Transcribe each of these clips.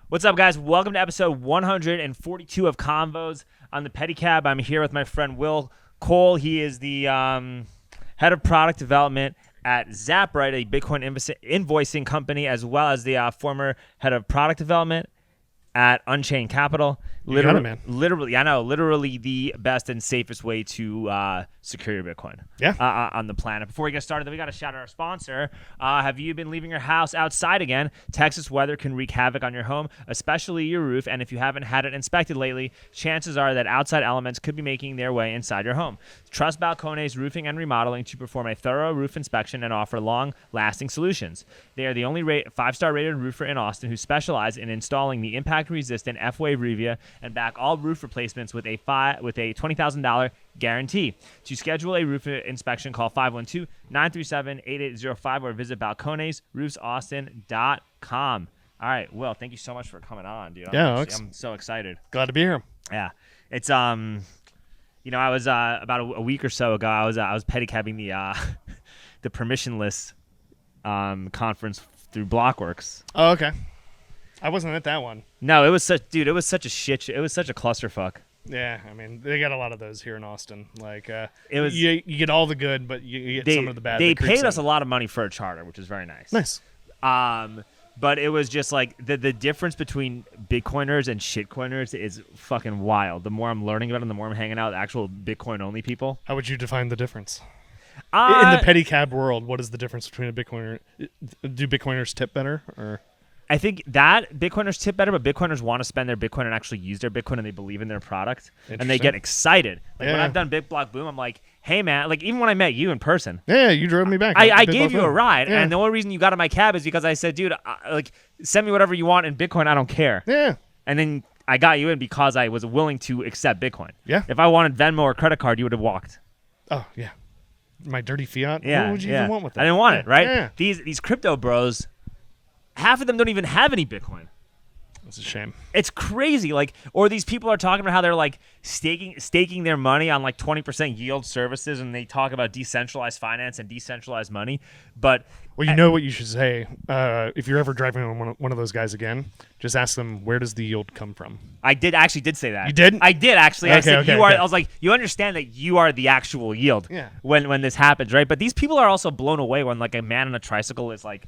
What's up, guys? Welcome to episode 142 of Convos on the Pedicab. I'm here with my friend Will Cole. He is the head of product development at Zaprite, a Bitcoin invoicing company, as well as the former head of product development at Unchained Capital. Literally the best and safest way to secure your Bitcoin on the planet. Before we get started, we got to shout out our sponsor. Have you been leaving your house outside again? Texas weather can wreak havoc on your home, especially your roof, and if you haven't had it inspected lately, chances are that outside elements could be making their way inside your home. Trust Balcones Roofing and Remodeling to perform a thorough roof inspection and offer long-lasting solutions. They are the only 5-star rated roofer in Austin who specialize in installing the impact-resistant F-Wave Revia and back all roof replacements with a $20,000 guarantee. To schedule a roof inspection, call 512-937-8805 or visit balconesroofsaustin.com. All right, Will, thank you so much for coming on, dude. I'm so excited. Glad to be here. Yeah, it's I was about a week or so ago. I was pedicabbing the permissionless conference through Blockworks. Oh, okay. I wasn't at that one. No, it was such a clusterfuck. Yeah, I mean, they got a lot of those here in Austin. Like, it was you get all the good, but you get some of the bad. They paid us a lot of money for a charter, which is very nice. Nice. But it was just like the difference between Bitcoiners and shitcoiners is fucking wild. The more I'm learning about them, the more I'm hanging out with actual Bitcoin-only people. How would you define the difference? In the pedicab world, what is the difference between a Bitcoiner? Do Bitcoiners tip better? Or I think that Bitcoiners tip better, but Bitcoiners want to spend their Bitcoin and actually use their Bitcoin, and they believe in their product, and they get excited. Like when I've done BitBlock Boom, I'm like, hey man, like even when I met you in person, you drove me back. I gave you a ride, and the only reason you got in my cab is because I said, dude, like send me whatever you want in Bitcoin, I don't care. Yeah. And then I got you in because I was willing to accept Bitcoin. Yeah. If I wanted Venmo or credit card, you would have walked. Oh yeah. My dirty fiat. Yeah. What would you even want with that? I didn't want it, right? Yeah. These crypto bros. Half of them don't even have any Bitcoin. That's a shame. It's crazy. Like, or these people are talking about how they're like staking their money on like 20% yield services, and they talk about decentralized finance and decentralized money. But you know what you should say if you're ever driving on one of those guys again, just ask them, where does the yield come from? I did say that. You did? I did actually. I said okay. I was like, you understand that you are the actual yield. Yeah. When this happens, right? But these people are also blown away when like a man on a tricycle is like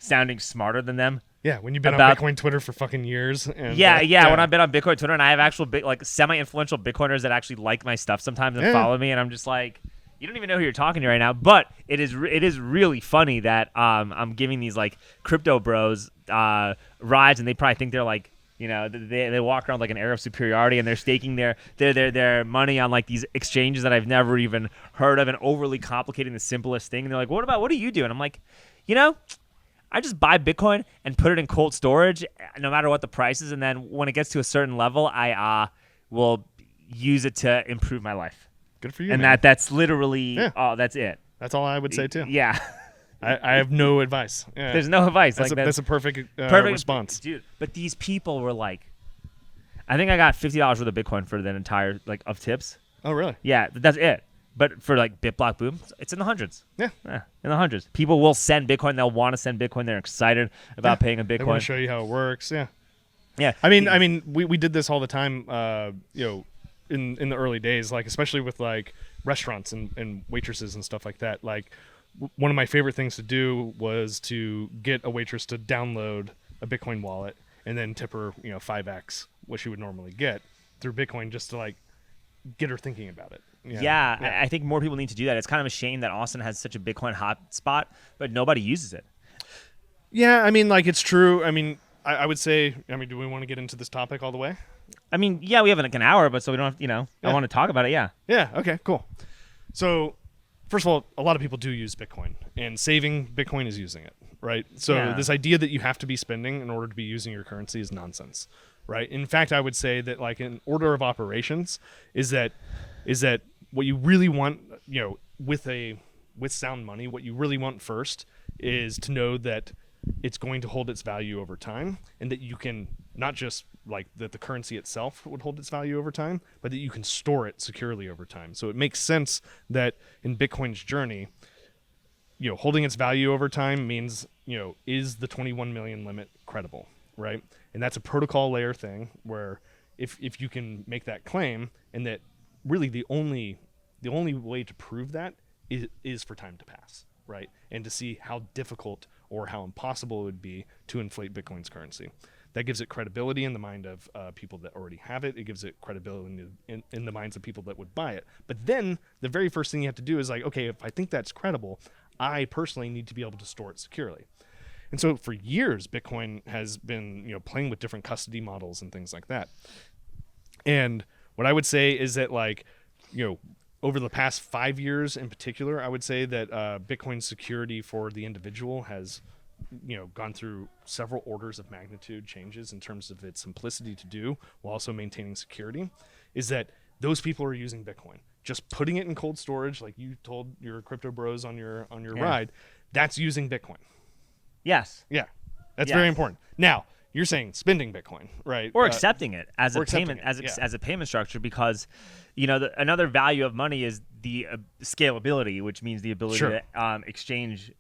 sounding smarter than them. Yeah, when you've been on Bitcoin Twitter for fucking years. And, when I've been on Bitcoin Twitter, and I have actual semi-influential Bitcoiners that actually like my stuff sometimes and follow me, and I'm just like, you don't even know who you're talking to right now. But it is really funny that I'm giving these like crypto bros rides, and they probably think they're like, you know, they walk around like an air of superiority, and they're staking their money on like these exchanges that I've never even heard of, and overly complicating the simplest thing. And they're like, what do you do? And I'm like, you know, I just buy Bitcoin and put it in cold storage no matter what the price is, and then when it gets to a certain level, I will use it to improve my life. Good for you, and man. that's literally that's it. That's all I would say, too. Yeah. I have no advice. Yeah. There's no advice. That's a perfect response. Dude, but these people were like, I think I got $50 worth of Bitcoin for that entire, like, of tips. Oh, really? Yeah, that's it. But for like BitBlock Boom, it's in the hundreds. Yeah, in the hundreds. People will send Bitcoin. They'll want to send Bitcoin. They're excited about paying a Bitcoin. They want to show you how it works. Yeah. I mean, we did this all the time. In the early days, like especially with like restaurants and waitresses and stuff like that. Like one of my favorite things to do was to get a waitress to download a Bitcoin wallet and then tip her 5x what she would normally get through Bitcoin, just to like get her thinking about it. Yeah. I think more people need to do that. It's kind of a shame that Austin has such a Bitcoin hotspot, but nobody uses it. Yeah, I mean, like it's true. I mean, I would say, do we want to get into this topic all the way? I mean, yeah, we have like an hour, but so we don't have, I want to talk about it, yeah. Yeah, okay, cool. So, first of all, a lot of people do use Bitcoin, and saving Bitcoin is using it, right? So this idea that you have to be spending in order to be using your currency is nonsense, right? In fact, I would say that like an order of operations is that what you really want, with sound money, what you really want first is to know that it's going to hold its value over time, and that you can not just like that the currency itself would hold its value over time, but that you can store it securely over time. So it makes sense that in Bitcoin's journey, holding its value over time means, is the 21 million limit credible, right? And that's a protocol layer thing where if you can make that claim, and that really the only way to prove that is for time to pass, right? And to see how difficult or how impossible it would be to inflate Bitcoin's currency. That gives it credibility in the mind of people that already have it. It gives it credibility in the minds of people that would buy it. But then the very first thing you have to do is like, okay, if I think that's credible, I personally need to be able to store it securely. And so for years, Bitcoin has been, playing with different custody models and things like that. And what I would say is that, like, over the past 5 years in particular, I would say that Bitcoin security for the individual has, gone through several orders of magnitude changes in terms of its simplicity to do while also maintaining security. Is that those people are using Bitcoin, just putting it in cold storage, like you told your crypto bros on your ride. That's using Bitcoin. Yes. Yeah, that's very important. Now, you're saying spending Bitcoin, right? Or accepting it as a payment, as a payment structure, because another value of money is the scalability, which means the ability to exchange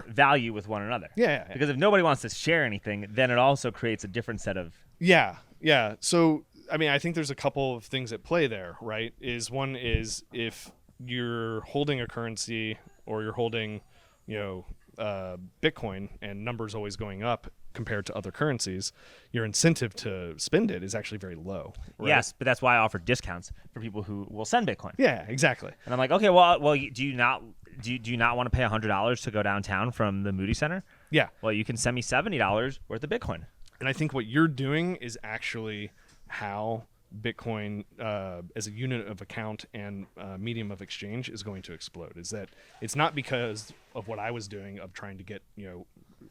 value with one another. Yeah. Because if nobody wants to share anything, then it also creates a different set of. Yeah. So I mean, I think there's a couple of things at play there, right? One is if you're holding a currency or you're holding, Bitcoin, and numbers always going up compared to other currencies, your incentive to spend it is actually very low. Right? Yes, but that's why I offer discounts for people who will send Bitcoin. Yeah, exactly. And I'm like, okay, well, do you not want to pay $100 to go downtown from the Moody Center? Yeah. Well, you can send me $70 worth of Bitcoin. And I think what you're doing is actually how Bitcoin as a unit of account and medium of exchange is going to explode. Is that it's not because of what I was doing of trying to get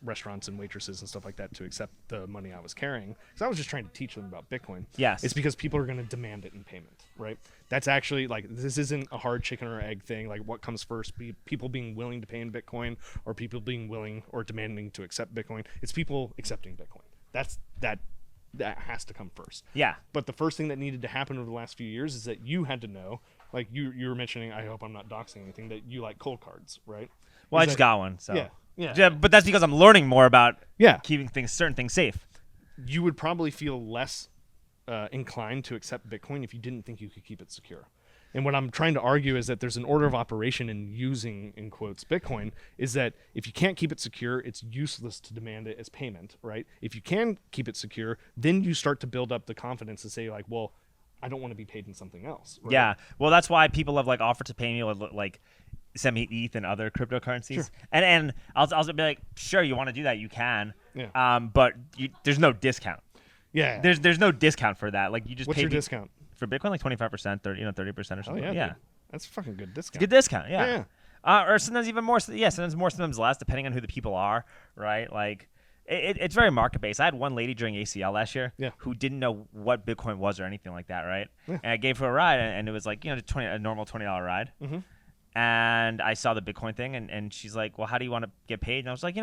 restaurants and waitresses and stuff like that to accept the money I was carrying, because I was just trying to teach them about Bitcoin. Yes, it's because people are going to demand it in payment, right? That's actually, like, this isn't a hard chicken or egg thing. Like, what comes first? People being willing to pay in Bitcoin, or people being willing or demanding to accept Bitcoin? It's people accepting Bitcoin. That has to come first. Yeah. But the first thing that needed to happen over the last few years is that you had to know, like you were mentioning, I hope I'm not doxing anything, that you like cold cards, right? Well, I just got one, so. Yeah. But that's because I'm learning more about keeping certain things safe. You would probably feel less inclined to accept Bitcoin if you didn't think you could keep it secure. And what I'm trying to argue is that there's an order of operation in using, in quotes, Bitcoin, is that if you can't keep it secure, it's useless to demand it as payment, right? If you can keep it secure, then you start to build up the confidence to say, like, well, I don't want to be paid in something else. Right? Yeah. Well, that's why people have, like, offered to pay me, like, send me ETH and other cryptocurrencies. Sure. And I'll be like, sure, you want to do that, you can. Yeah. But there's no discount. Yeah. There's no discount for that. Like, you just What's your discount? For Bitcoin, like 25%, 30% or something. Oh, yeah. That's a fucking good discount. It's a good discount, yeah. Or sometimes even more. Yeah, sometimes more, sometimes less, depending on who the people are, right? Like, it's very market based. I had one lady during ACL last year who didn't know what Bitcoin was or anything like that, right? Yeah. And I gave her a ride, and it was like, a normal $20 ride. Mm-hmm. And I saw the Bitcoin thing, and she's like, well, how do you want to get paid? And I was like,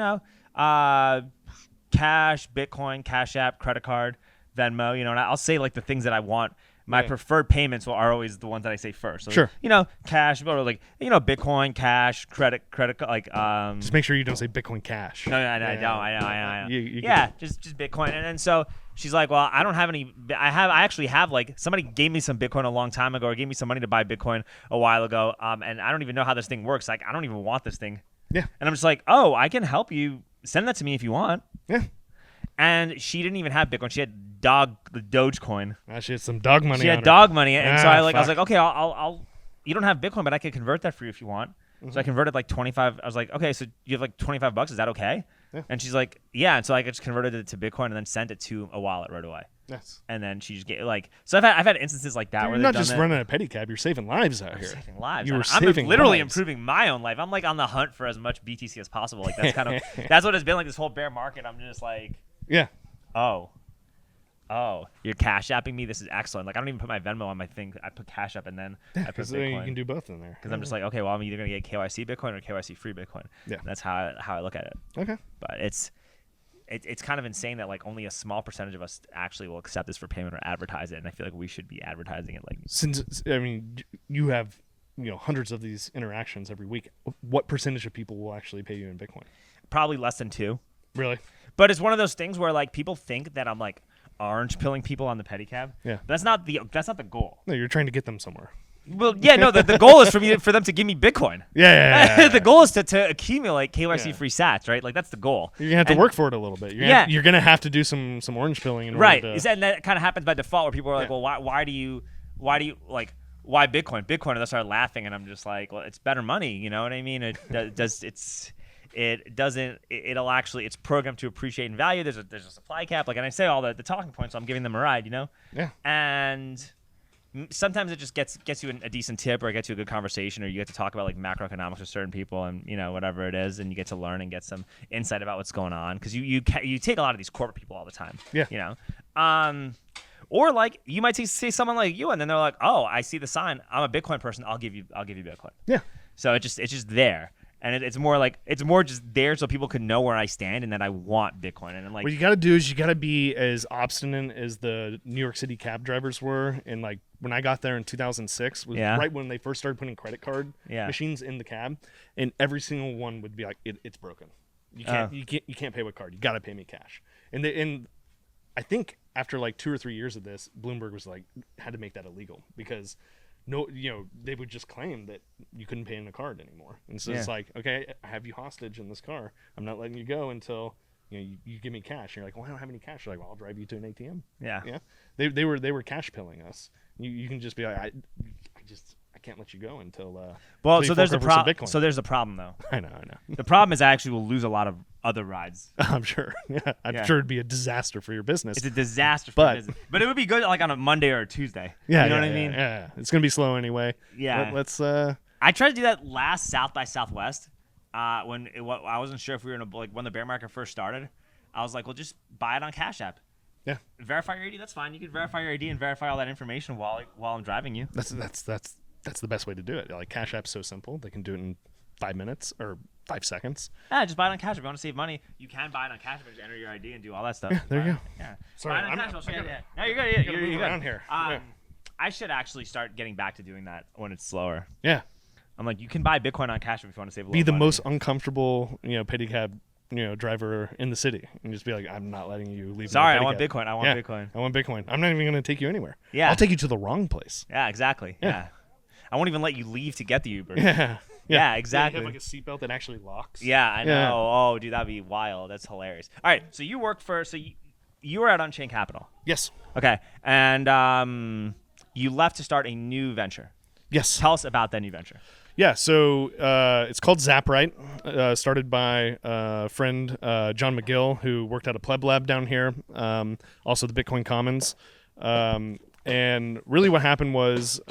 cash, Bitcoin, Cash App, credit card, Venmo, and I'll say, like, the things that I want. My preferred payments are always the ones that I say first. So, sure. Cash, or like, Bitcoin, cash, credit, like. Just make sure you don't say Bitcoin Cash. No, I know. Just Bitcoin. And so she's like, well, I don't have any. I actually have, like, somebody gave me some Bitcoin a long time ago, or gave me some money to buy Bitcoin a while ago. And I don't even know how this thing works. Like, I don't even want this thing. Yeah. And I'm just like, oh, I can help you. Send that to me if you want. Yeah. And she didn't even have Bitcoin. She had the Dogecoin. She had some dog money. She had dog money, and so I was like, okay, I'll. You don't have Bitcoin, but I could convert that for you if you want. Mm-hmm. So I converted like 25. I was like, okay, so you have like $25. Is that okay? Yeah. And she's like, yeah. And so I just converted it to Bitcoin and then sent it to a wallet right away. Yes. And then she just get so I've had instances like that where you're not just running a pedicab. You're saving lives out here. Saving lives. I'm literally lives. Improving my own life. I'm like on the hunt for as much BTC as possible. Like that's that's what it's been like this whole bear market. I'm just like, yeah. Oh, you're Cash Apping me? This is excellent. Like, I don't even put my Venmo on my thing. I put Cash App and then I put Bitcoin. You can do both in there. Because I'm just like, okay, well, I'm either going to get KYC Bitcoin or KYC free Bitcoin. Yeah. And that's how I look at it. Okay. But it's kind of insane that, like, only a small percentage of us actually will accept this for payment or advertise it. And I feel like we should be advertising it. Like, since, I mean, you have, hundreds of these interactions every week. What percentage of people will actually pay you in Bitcoin? Probably less than 2. Really? But it's one of those things where, like, people think that I'm like, orange pilling people on the pedicab. Yeah. But that's not the goal. No, you're trying to get them somewhere. Well, yeah, no. The goal is for them to give me Bitcoin. Yeah. The goal is to accumulate KYC free sats, right? Like that's the goal. You're gonna have to work for it a little bit. You're gonna have to do some orange pilling in order to. And that kind of happens by default, where people are like, well, why do you like? Why Bitcoin? Bitcoin, and they start laughing, and I'm just like, well, it's better money, you know what I mean? It's programmed to appreciate in value. There's a supply cap, like, and I say all the talking points, so I'm giving them a ride, you know? Yeah. And sometimes it just gets you a decent tip, or it gets you a good conversation, or you get to talk about like macroeconomics with certain people, and you know, whatever it is, and you get to learn and get some insight about what's going on, because you take a lot of these corporate people all the time. Yeah. You know. Or like you might see someone like you, and then they're like, "Oh, I see the sign. I'm a Bitcoin person. I'll give you Bitcoin." Yeah. So it's just there, and it's more just there so people can know where I stand and that I want Bitcoin. And I'm like, what you got to do is you got to be as obstinate as the New York City cab drivers were. And like when I got there in 2006, was right when they first started putting credit card machines in the cab, and every single one would be like, "It's broken. You can't pay with card. You got to pay me cash." And I think after like 2 or 3 years of this, Bloomberg was like, had to make that illegal, because they would just claim that you couldn't pay in a card anymore. And so it's like, okay, I have you hostage in this car. I'm not letting you go until you give me cash. And you're like, well, I don't have any cash. You're like, well, I'll drive you to an ATM. Yeah. They were cash pilling us. You can just be like, I can't let you go until so there's a problem. So there's a problem though. I know. The problem is I actually will lose a lot of other rides. I'm sure. Yeah, I'm sure it'd be a disaster for your business. It's a disaster for business. But it would be good like on a Monday or a Tuesday. Yeah, you know what I mean? Yeah. It's gonna be slow anyway. Yeah. Let's. I tried to do that last South by Southwest. I wasn't sure if we were when the bear market first started. I was like, well, just buy it on Cash App. Yeah. Verify your ID. That's fine. You can verify your ID and verify all that information while I'm driving you. That's the best way to do it. Like Cash App's so simple; they can do it in 5 minutes or 5 seconds. Yeah, just buy it on Cash App. If you want to save money, you can buy it on Cash App. Just enter your ID and do all that stuff. Yeah, there you go. Yeah. Sorry, buy it on Cash App. No, you're good. Yeah, you're good. Around here. I should actually start getting back to doing that when it's slower. Yeah. I'm like, you can buy Bitcoin on Cash App if you want to save a little Be the money. most uncomfortable, pedicab, driver in the city, and just be like, I'm not letting you leave. Sorry, I want Bitcoin. I want Bitcoin. I'm not even going to take you anywhere. Yeah. I'll take you to the wrong place. Yeah, exactly. Yeah. I won't even let you leave to get the Uber. Yeah, exactly. You have like a seatbelt that actually locks. Yeah, I know. Oh, dude, that'd be wild. That's hilarious. All right, so you work for you were at Unchained Capital. Yes. Okay, and you left to start a new venture. Yes. Tell us about that new venture. Yeah, so it's called Zaprite, started by a friend, John McGill, who worked at a pleb lab down here, also the Bitcoin Commons. And really what happened was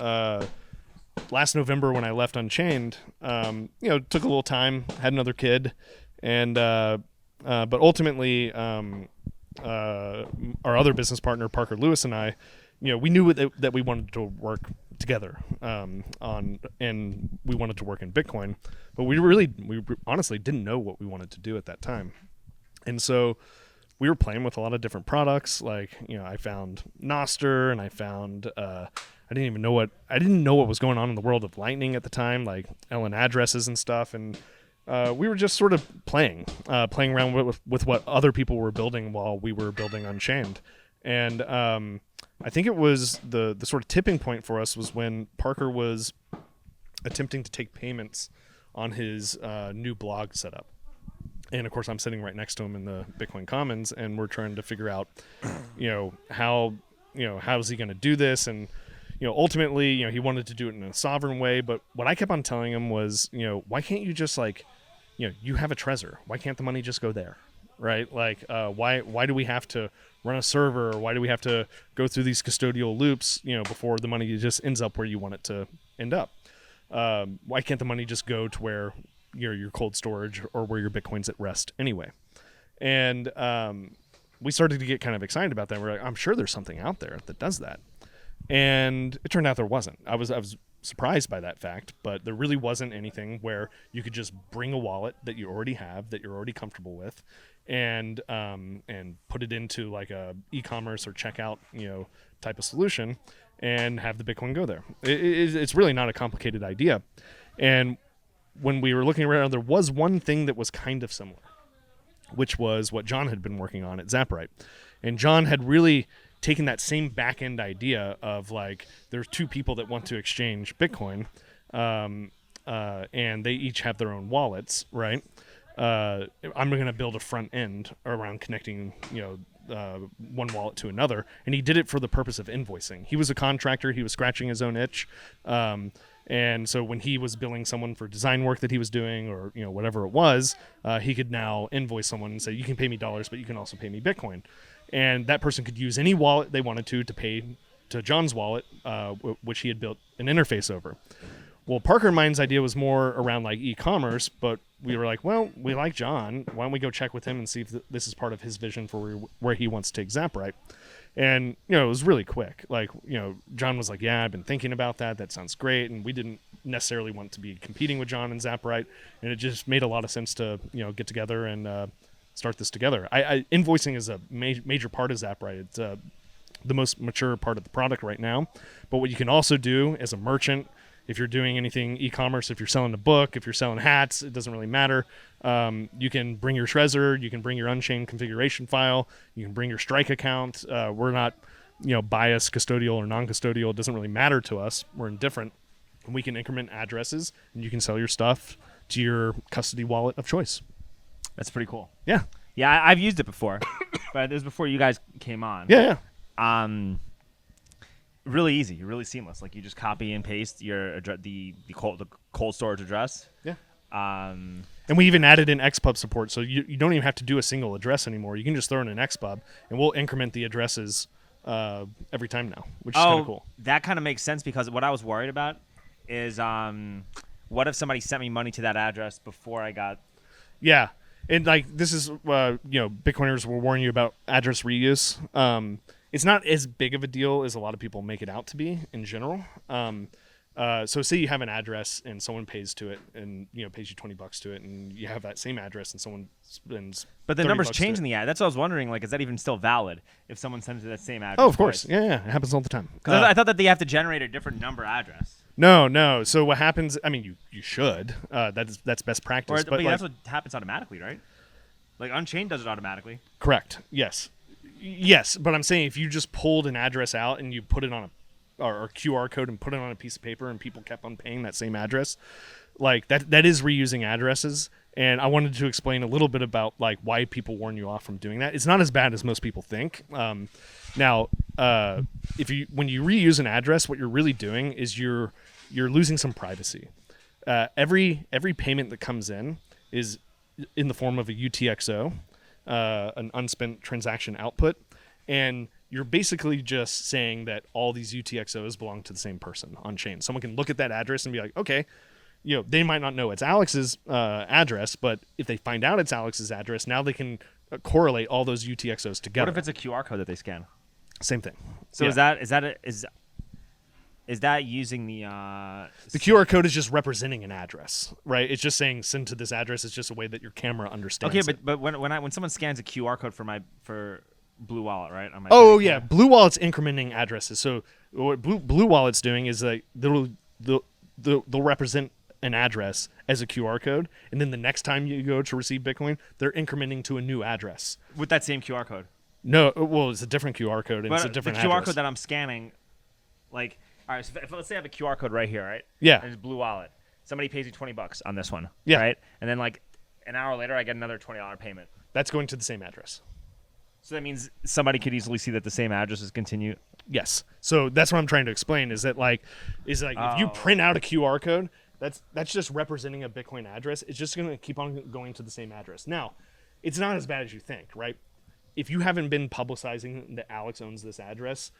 last November when I left Unchained, it took a little time, had another kid, and but ultimately our other business partner, Parker Lewis, and I, we knew that we wanted to work together and we wanted to work in Bitcoin, but we honestly didn't know what we wanted to do at that time. And so we were playing with a lot of different products. Like, I found Noster, and I found I didn't know what was going on in the world of Lightning at the time, like LN addresses and stuff. And we were just sort of playing around with what other people were building while we were building Unchained. And I think it was the sort of tipping point for us was when Parker was attempting to take payments on his new blog setup. And of course, I'm sitting right next to him in the Bitcoin Commons, and we're trying to figure out, how is he going to do this? And ultimately, he wanted to do it in a sovereign way. But what I kept on telling him was, why can't you just you have a Trezor? Why can't the money just go there? Right? Like, why do we have to run a server? Or why do we have to go through these custodial loops, before the money just ends up where you want it to end up? Why can't the money just go to where your cold storage or where your Bitcoin's at rest anyway? And we started to get kind of excited about that. We're like, I'm sure there's something out there that does that. And it turned out there wasn't. I was surprised by that fact, but there really wasn't anything where you could just bring a wallet that you already have, that you're already comfortable with, and put it into like a e-commerce or checkout, type of solution, and have the Bitcoin go there. It's really not a complicated idea. And when we were looking around, there was one thing that was kind of similar, which was what John had been working on at Zaprite. And John had really taken that same back end idea of like there's two people that want to exchange Bitcoin, and they each have their own wallets, right? I'm going to build a front end around connecting, one wallet to another, and he did it for the purpose of invoicing. He was a contractor; he was scratching his own itch, and so when he was billing someone for design work that he was doing, or whatever it was, he could now invoice someone and say, "You can pay me dollars, but you can also pay me Bitcoin," and that person could use any wallet they wanted to pay to John's wallet, which he had built an interface over. Well, Parker and mine's idea was more around like e-commerce, but we were like, well, we like John. Why don't we go check with him and see if this is part of his vision for where he wants to take Zaprite? And, it was really quick. Like, John was like, yeah, I've been thinking about that. That sounds great. And we didn't necessarily want to be competing with John and Zaprite. And it just made a lot of sense to, get together and start this together. Invoicing is a major part of Zaprite. It's the most mature part of the product right now. But what you can also do as a merchant, if you're doing anything e-commerce, if you're selling a book, if you're selling hats, it doesn't really matter. You can bring your Trezor, you can bring your Unchained configuration file, you can bring your Strike account. We're not, biased, custodial or non-custodial. It doesn't really matter to us. We're indifferent. And we can increment addresses, and you can sell your stuff to your custody wallet of choice. That's pretty cool. Yeah. Yeah, I've used it before, but it was before you guys came on. Yeah. Really easy, really seamless. Like you just copy and paste your the cold storage address. Yeah. And we even added in XPub support, so you don't even have to do a single address anymore. You can just throw in an XPub, and we'll increment the addresses every time now, which is kind of cool. That kind of makes sense because what I was worried about is what if somebody sent me money to that address before I got. Yeah, and like this is Bitcoiners will warn you about address reuse. It's not as big of a deal as a lot of people make it out to be in general. So say you have an address and someone pays to it and pays you $20 to it, and you have that same address and someone spends. But the numbers change in the ad. That's what I was wondering. Like, is that even still valid if someone sends it that same address? Oh, of course. Yeah, it happens all the time. Because I thought that they have to generate a different number address. No. So what happens? I mean, you should. That's best practice. But that's what happens automatically, right? Like Unchained does it automatically. Correct. Yes, but I'm saying if you just pulled an address out and you put it on or QR code and put it on a piece of paper and people kept on paying that same address, like that is reusing addresses. And I wanted to explain a little bit about like why people warn you off from doing that. It's not as bad as most people think. Now, when you reuse an address, what you're really doing is you're losing some privacy. Every payment that comes in is in the form of a UTXO. An unspent transaction output, and you're basically just saying that all these UTXOs belong to the same person on chain. Someone can look at that address and be like, okay, they might not know it's Alex's address, but if they find out it's Alex's address, now they can correlate all those UTXOs together. What if it's a QR code that they scan? Same thing. So is that using the QR code is just representing an address, right? It's just saying send to this address. It's just a way that your camera understands. Okay, but when someone scans a QR code for Blue Wallet, right? On my yeah, Blue Wallet's incrementing addresses. So what Blue Wallet's doing is like they'll represent an address as a QR code, and then the next time you go to receive Bitcoin, they're incrementing to a new address with that same QR code. No, well, it's a different QR code, and but it's a different the QR address. code that I'm scanning, like. All right, so let's say I have a QR code right here, right? Yeah. And it's Blue Wallet. Somebody pays me $20 on this one. Yeah. Right? And then like an hour later, I get another $20 payment. That's going to the same address. So that means somebody could easily see that the same address is continue. Yes. So that's what I'm trying to explain is that if you print out a QR code, that's just representing a Bitcoin address. It's just going to keep on going to the same address. Now, it's not as bad as you think, right? If you haven't been publicizing that Alex owns this address,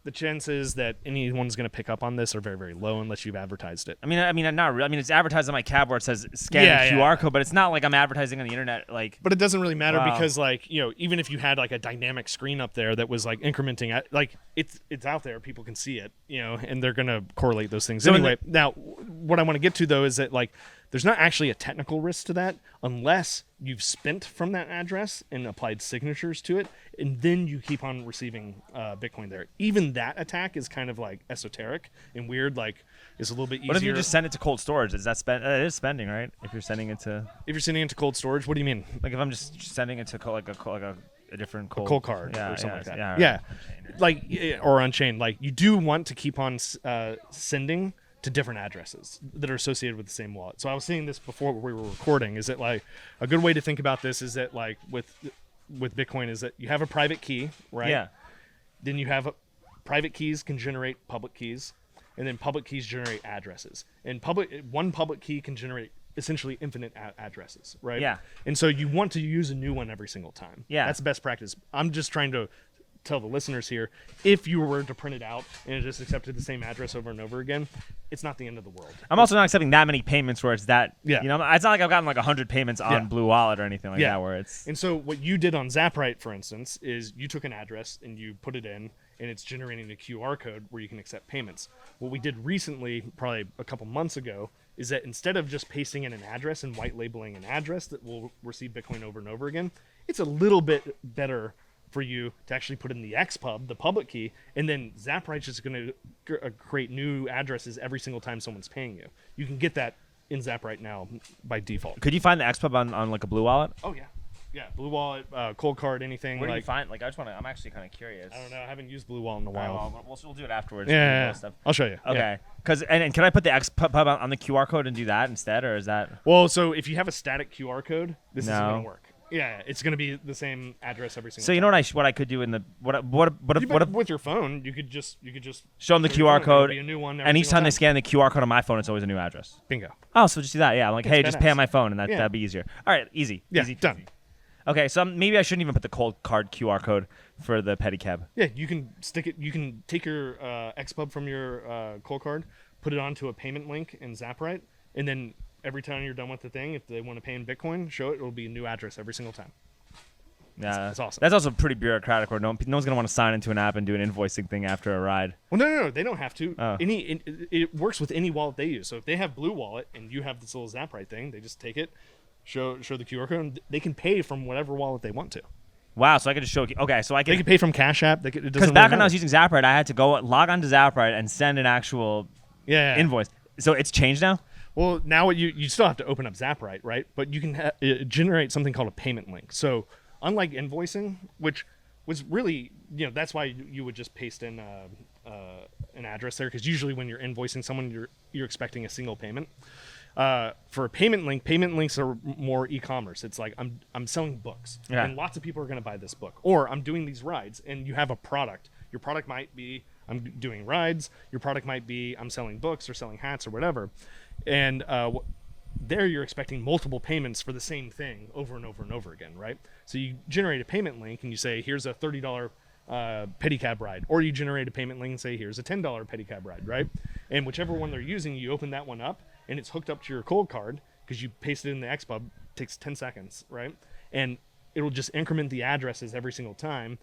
the chances that anyone's going to pick up on this are very, very low unless you've advertised it. I mean, not really. I mean, it's advertised on my cab where it says scan the QR code, but it's not like I'm advertising on the internet. Like, but it doesn't really matter because, even if you had like a dynamic screen up there that was like incrementing, it's out there, people can see it, and they're going to correlate those things. So anyway, now what I want to get to though is that there's not actually a technical risk to that unless you've spent from that address and applied signatures to it, and then you keep on receiving Bitcoin there. Even that attack is kind of like esoteric and weird. Like, it's a little bit easier. What if you just send it to cold storage? Is that it is spending, right? If you're sending it to cold storage, what do you mean? Like if I'm just sending it to a different cold card yeah, or something like that. Yeah, Yeah, like or Unchained. Like you do want to keep on sending to different addresses that are associated with the same wallet. So I was saying this before we were recording. Is that like a good way to think about this? Is that like with Bitcoin is that you have a private key, right? Yeah. Then you have private keys can generate public keys, and then public keys generate addresses. And one public key can generate essentially infinite addresses, right? Yeah. And so you want to use a new one every single time. Yeah. That's best practice. I'm just trying to tell the listeners here, if you were to print it out and it just accepted the same address over and over again, it's not the end of the world. I'm also not accepting that many payments where it's that, Yeah. you know, it's not like I've gotten like 100 payments on Blue Wallet or anything like that where it's. And so what you did on Zaprite, for instance, is you took an address and you put it in, and it's generating a QR code where you can accept payments. What we did recently, probably a couple months ago, is that instead of just pasting in an address and white labeling an address that will receive Bitcoin over and over again, it's a little bit better for you to actually put in the XPub, the public key, and then Zaprite is going to create new addresses every single time someone's paying you. You can get that in Zaprite now by default. Could you find the XPub on like a Blue Wallet? Oh, yeah. Yeah, Blue Wallet, cold card, anything. Where do you find? Like, I'm actually kind of curious. I don't know. I haven't used Blue Wallet in a while. We'll do it afterwards. Yeah. I'll show you. Okay. Because and can I put the XPub on the QR code and do that instead, or is that? Well, so if you have a static QR code, this isn't going No. to work. Yeah, it's going to be the same address every single So you time. know what I could do in the With your phone, you could just show them the your phone, QR code, it'll be a new one every and each single time they scan the QR code on my phone, it's always a new address. Bingo. Oh, so just do that. Yeah, I'm like, hey, just pay badass. on my phone, and Yeah. that'd be easier. All right, easy. Yeah, easy, done. easy. Okay, so maybe I shouldn't even put the cold card QR code for the Pedicab. Yeah, you can stick it. You can take your XPub from your cold card, put it onto a payment link in Zaprite, and then every time you're done with the thing, if they want to pay in Bitcoin, show it. It'll be a new address every single time. Yeah, that's awesome. That's also pretty bureaucratic. Where no one's gonna want to sign into an app and do an invoicing thing after a ride. Well, no, they don't have to. Oh. It works with any wallet they use. So if they have Blue Wallet and you have this little Zaprite thing, they just take it, show the QR code, and they can pay from whatever wallet they want to. Wow, so I could just show. Okay, so I can. They can pay from Cash App. Because back when I was using Zaprite, I had to go log on to Zaprite and send an actual invoice. So it's changed now. Well, now you still have to open up Zaprite, right? But you can generate something called a payment link. So unlike invoicing, which was really, that's why you would just paste in an address there, because usually when you're invoicing someone, you're expecting a single payment. For a payment links are more e-commerce. It's like I'm selling books, and lots of people are going to buy this book, or I'm doing these rides, and you have a product. Your product might be I'm doing rides. Your product might be I'm selling books or selling hats or whatever, and there you're expecting multiple payments for the same thing over and over and over again, right? So you generate a payment link and you say, here's a $30 pedicab ride, or you generate a payment link and say, here's a $10 pedicab ride, right? And whichever one they're using, you open that one up and it's hooked up to your cold card because you paste it in the XPub. It takes 10 seconds, right? And it'll just increment the addresses every single time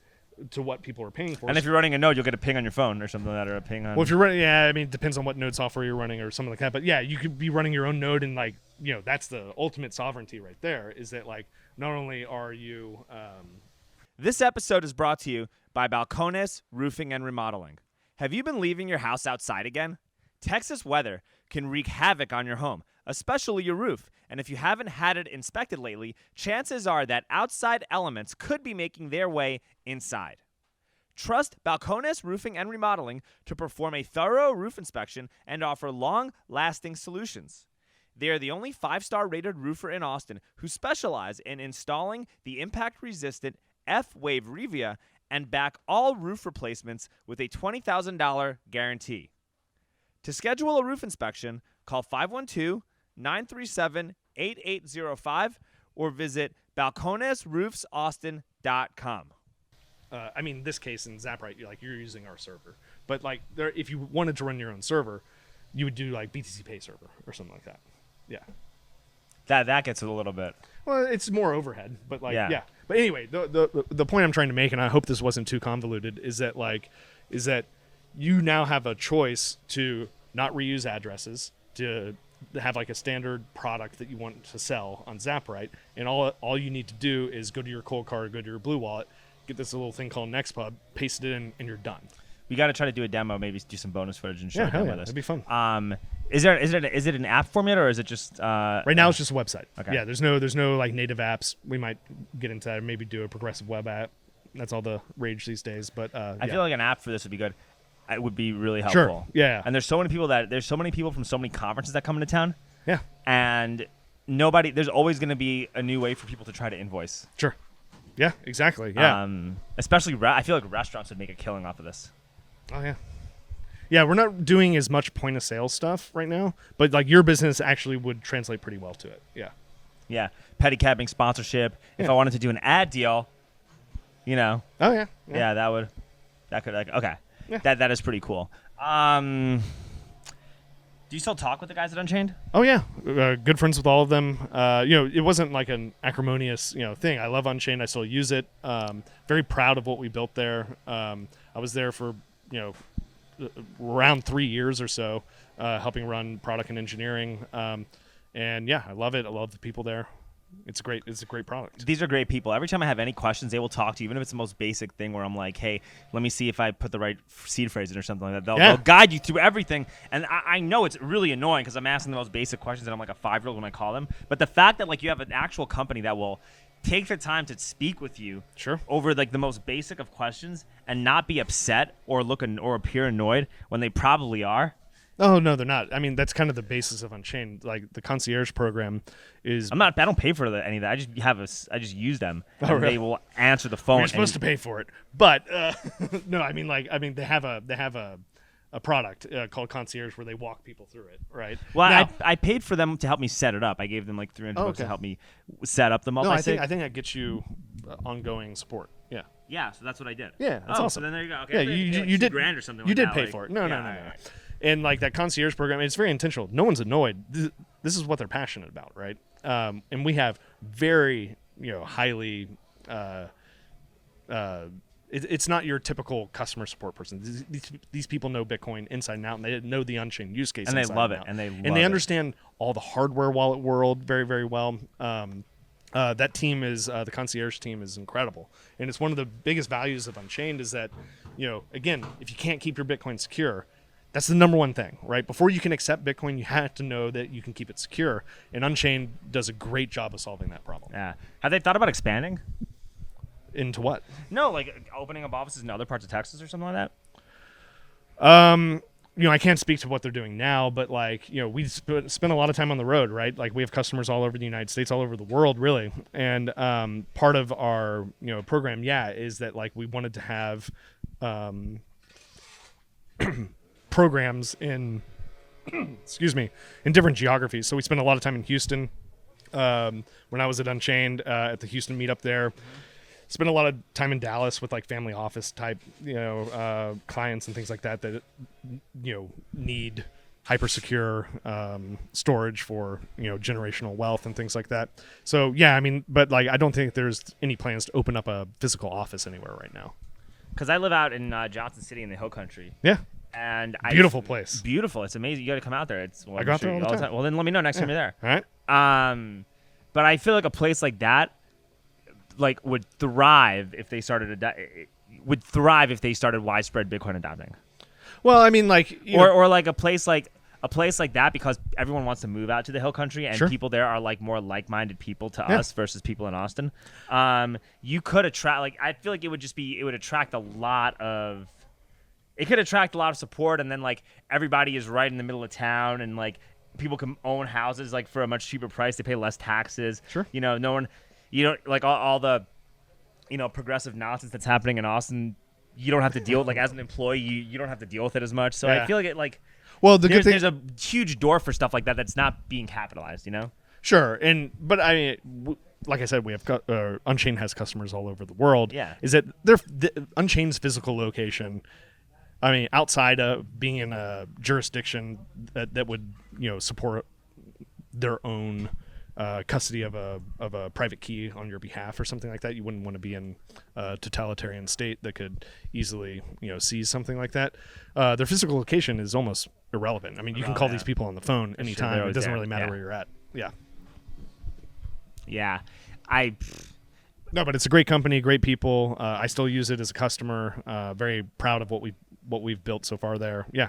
to what people are paying for. And if you're running a node, you'll get a ping on your phone or something like that, or a ping on. Well, if you're running, it depends on what node software you're running or something like that. But yeah, you could be running your own node, and that's the ultimate sovereignty right there. Is that not only are you. This episode is brought to you by Balcones Roofing and Remodeling. Have you been leaving your house outside again? Texas weather can wreak havoc on your home, especially your roof. And if you haven't had it inspected lately, chances are that outside elements could be making their way inside. Trust Balcones Roofing and Remodeling to perform a thorough roof inspection and offer long-lasting solutions. They are the only 5-star rated roofer in Austin who specialize in installing the impact-resistant F-Wave Revia and back all roof replacements with a $20,000 guarantee. To schedule a roof inspection, call 512-937-8805 or visit balconesroofsaustin.com. This case in Zaprite, you're using our server, but if you wanted to run your own server, you would do BTC Pay server or something like that. Yeah. That gets a little bit. Well, it's more overhead, but yeah. But anyway, the point I'm trying to make, and I hope this wasn't too convoluted, is that you now have a choice to not reuse addresses, to have a standard product that you want to sell on Zaprite, and all you need to do is go to your cold card, go to your Blue Wallet, get this little thing called Nextpub, paste it in, and you're done. We got to try to do a demo, maybe do some bonus footage and show it with us. That'd be fun. Is it an app format, or is it just right now it's just a website? Okay. Yeah, there's no native apps. We might get into that, or maybe do a progressive web app That's all the rage these days. But I feel like an app for this would be good. It would be really Sure. helpful. Yeah. And there's so many people from so many conferences that come into town, Yeah. and there's always going to be a new way for people to try to invoice. Sure. Yeah. Exactly. Yeah. Especially, I feel like restaurants would make a killing off of this. Oh yeah. Yeah, we're not doing as much point of sale stuff right now, but like your business actually would translate pretty well to it. Yeah. Yeah. Pedicabbing sponsorship. If Yeah. I wanted to do an ad deal, you know. Oh yeah. Yeah, okay. Yeah. That is pretty cool. Do you still talk with the guys at Unchained? Oh yeah, good friends with all of them. It wasn't like an acrimonious thing. I love Unchained. I still use it. Very proud of what we built there. I was there for around 3 years or so, helping run product and engineering. And yeah, I love it. I love the people there. It's a great product. These are great people. Every time I have any questions, they will talk to you, even if it's the most basic thing where I'm like, hey, let me see if I put the right seed phrase in or something like that. They'll guide you through everything. And I know it's really annoying because I'm asking the most basic questions and I'm like a 5-year-old when I call them. But the fact that like you have an actual company that will take the time to speak with you over like the most basic of questions and not be upset or appear annoyed when they probably are. Oh no, they're not. I mean, that's kind of the basis of Unchained. Like the concierge program is. I don't pay for any of that. I just use them. Oh, and really? They will answer the phone. You're supposed to pay for it, but no. I mean, they have a product called concierge where they walk people through it, right? Well, now, I paid for them to help me set it up. I gave them like $300 to help me set up the No, I think that gets you ongoing support. Yeah. Yeah, so that's what I did. Yeah, that's awesome. So then there you go. Okay, yeah, you did $2,000 or something. You like did that. pay for it. No. And like that concierge program, it's very intentional. No one's annoyed. This is what they're passionate about, right? And we have very, highly. It's not your typical customer support person. These people know Bitcoin inside and out, and they know the Unchained use case, and they love it, out. and they understand all the hardware wallet world very, very well. That team is the concierge team is incredible, and it's one of the biggest values of Unchained is that, again, if you can't keep your Bitcoin secure, that's the number one thing, right? Before you can accept Bitcoin, you have to know that you can keep it secure, and Unchained does a great job of solving that problem. Yeah. Have they thought about expanding? Into what? No, like opening up offices in other parts of Texas or something like that? I can't speak to what they're doing now, but like, we spend a lot of time on the road, right? Like we have customers all over the United States, all over the world, really. And part of our, program, is that like we wanted to have programs in, in different geographies. So we spent a lot of time in Houston. When I was at Unchained, at the Houston meetup there. Spent a lot of time in Dallas with like family office type, clients and things like that need hyper secure storage for generational wealth and things like that. So yeah, I mean, but like I don't think there's any plans to open up a physical office anywhere right now. Because I live out in Johnson City in the Hill Country. Yeah. And beautiful place. Beautiful. It's amazing. You got to come out there. I go out there all the time. Well, then let me know next time you're there. All right. But I feel like a place like that, like would thrive if they started widespread Bitcoin adopting. Well, I mean, like or like a place like that, because everyone wants to move out to the Hill Country and people there are like more like-minded people to us versus people in Austin. You could attract, like, I feel like it would attract a lot of support, and then like everybody is right in the middle of town, and like people can own houses like for a much cheaper price. They pay less taxes. Sure. No one. You don't like all the, progressive nonsense that's happening in Austin. You don't have to deal with, like, as an employee, you don't have to deal with it as much. So I feel like it, like, well, there's a huge door for stuff like that that's not being capitalized. Sure, but I mean, like I said, we have Unchained has customers all over the world. Yeah. Is that Unchained's physical location? I mean, outside of being in a jurisdiction that would support their own custody of a private key on your behalf or something like that. You wouldn't want to be in a totalitarian state that could easily seize something like that. Their physical location is almost irrelevant. I mean, you can call these people on the phone anytime. It doesn't really matter where you're at. Yeah. No, but it's a great company, great people. I still use it as a customer. Very proud of what we've built so far there. Yeah.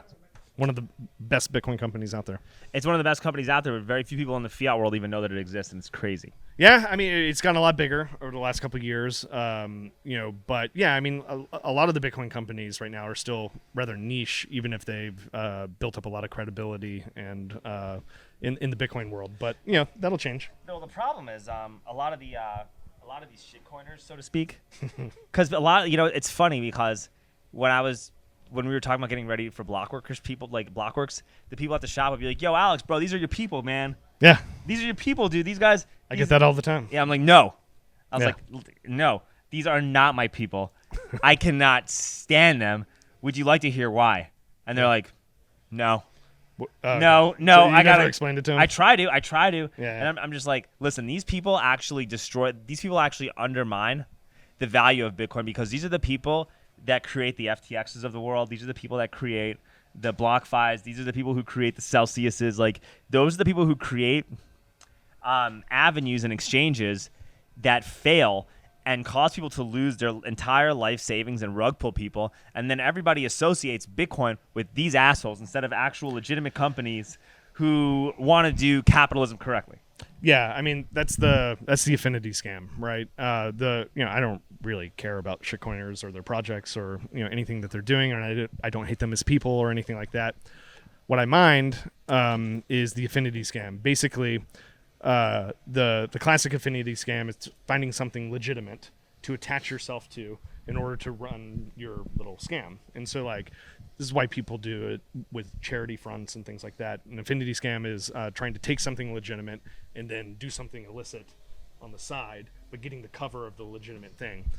One of the best Bitcoin companies out there. It's one of the best companies out there, but very few people in the fiat world even know that it exists, and it's crazy. Yeah, I mean, it's gotten a lot bigger over the last couple of years, but yeah, I mean, a lot of the Bitcoin companies right now are still rather niche, even if they've built up a lot of credibility and in the Bitcoin world. But that'll change. No, the problem is a lot of these shitcoiners, so to speak, because it's funny because when we were talking about getting ready for Blockworkers, people like Blockworks, the people at the shop would be like, "Yo, Alex, bro, these are your people, man. Yeah, these are your people, dude. These guys." I get that all the time. Yeah, I'm like, no. I was like, no, these are not my people. I cannot stand them. Would you like to hear why? And they're like, no. No. So I gotta explain it to them. I try to. Yeah. And I'm just like, listen, these people actually undermine the value of Bitcoin, because these are the people that create the FTXs of the world. These are the people that create the BlockFis. These are the people who create the Celsiuses. Like, those are the people who create avenues and exchanges that fail and cause people to lose their entire life savings and rug pull people. And then everybody associates Bitcoin with these assholes instead of actual legitimate companies who want to do capitalism correctly. Yeah, I mean, that's the affinity scam, right? I don't really care about shitcoiners or their projects or anything that they're doing, and I don't hate them as people or anything like that. What I mind is the affinity scam. Basically, the classic affinity scam is finding something legitimate to attach yourself to in order to run your little scam. And so, like, this is why people do it with charity fronts and things like that. An affinity scam is trying to take something legitimate and then do something illicit on the side, but getting the cover of the legitimate thing.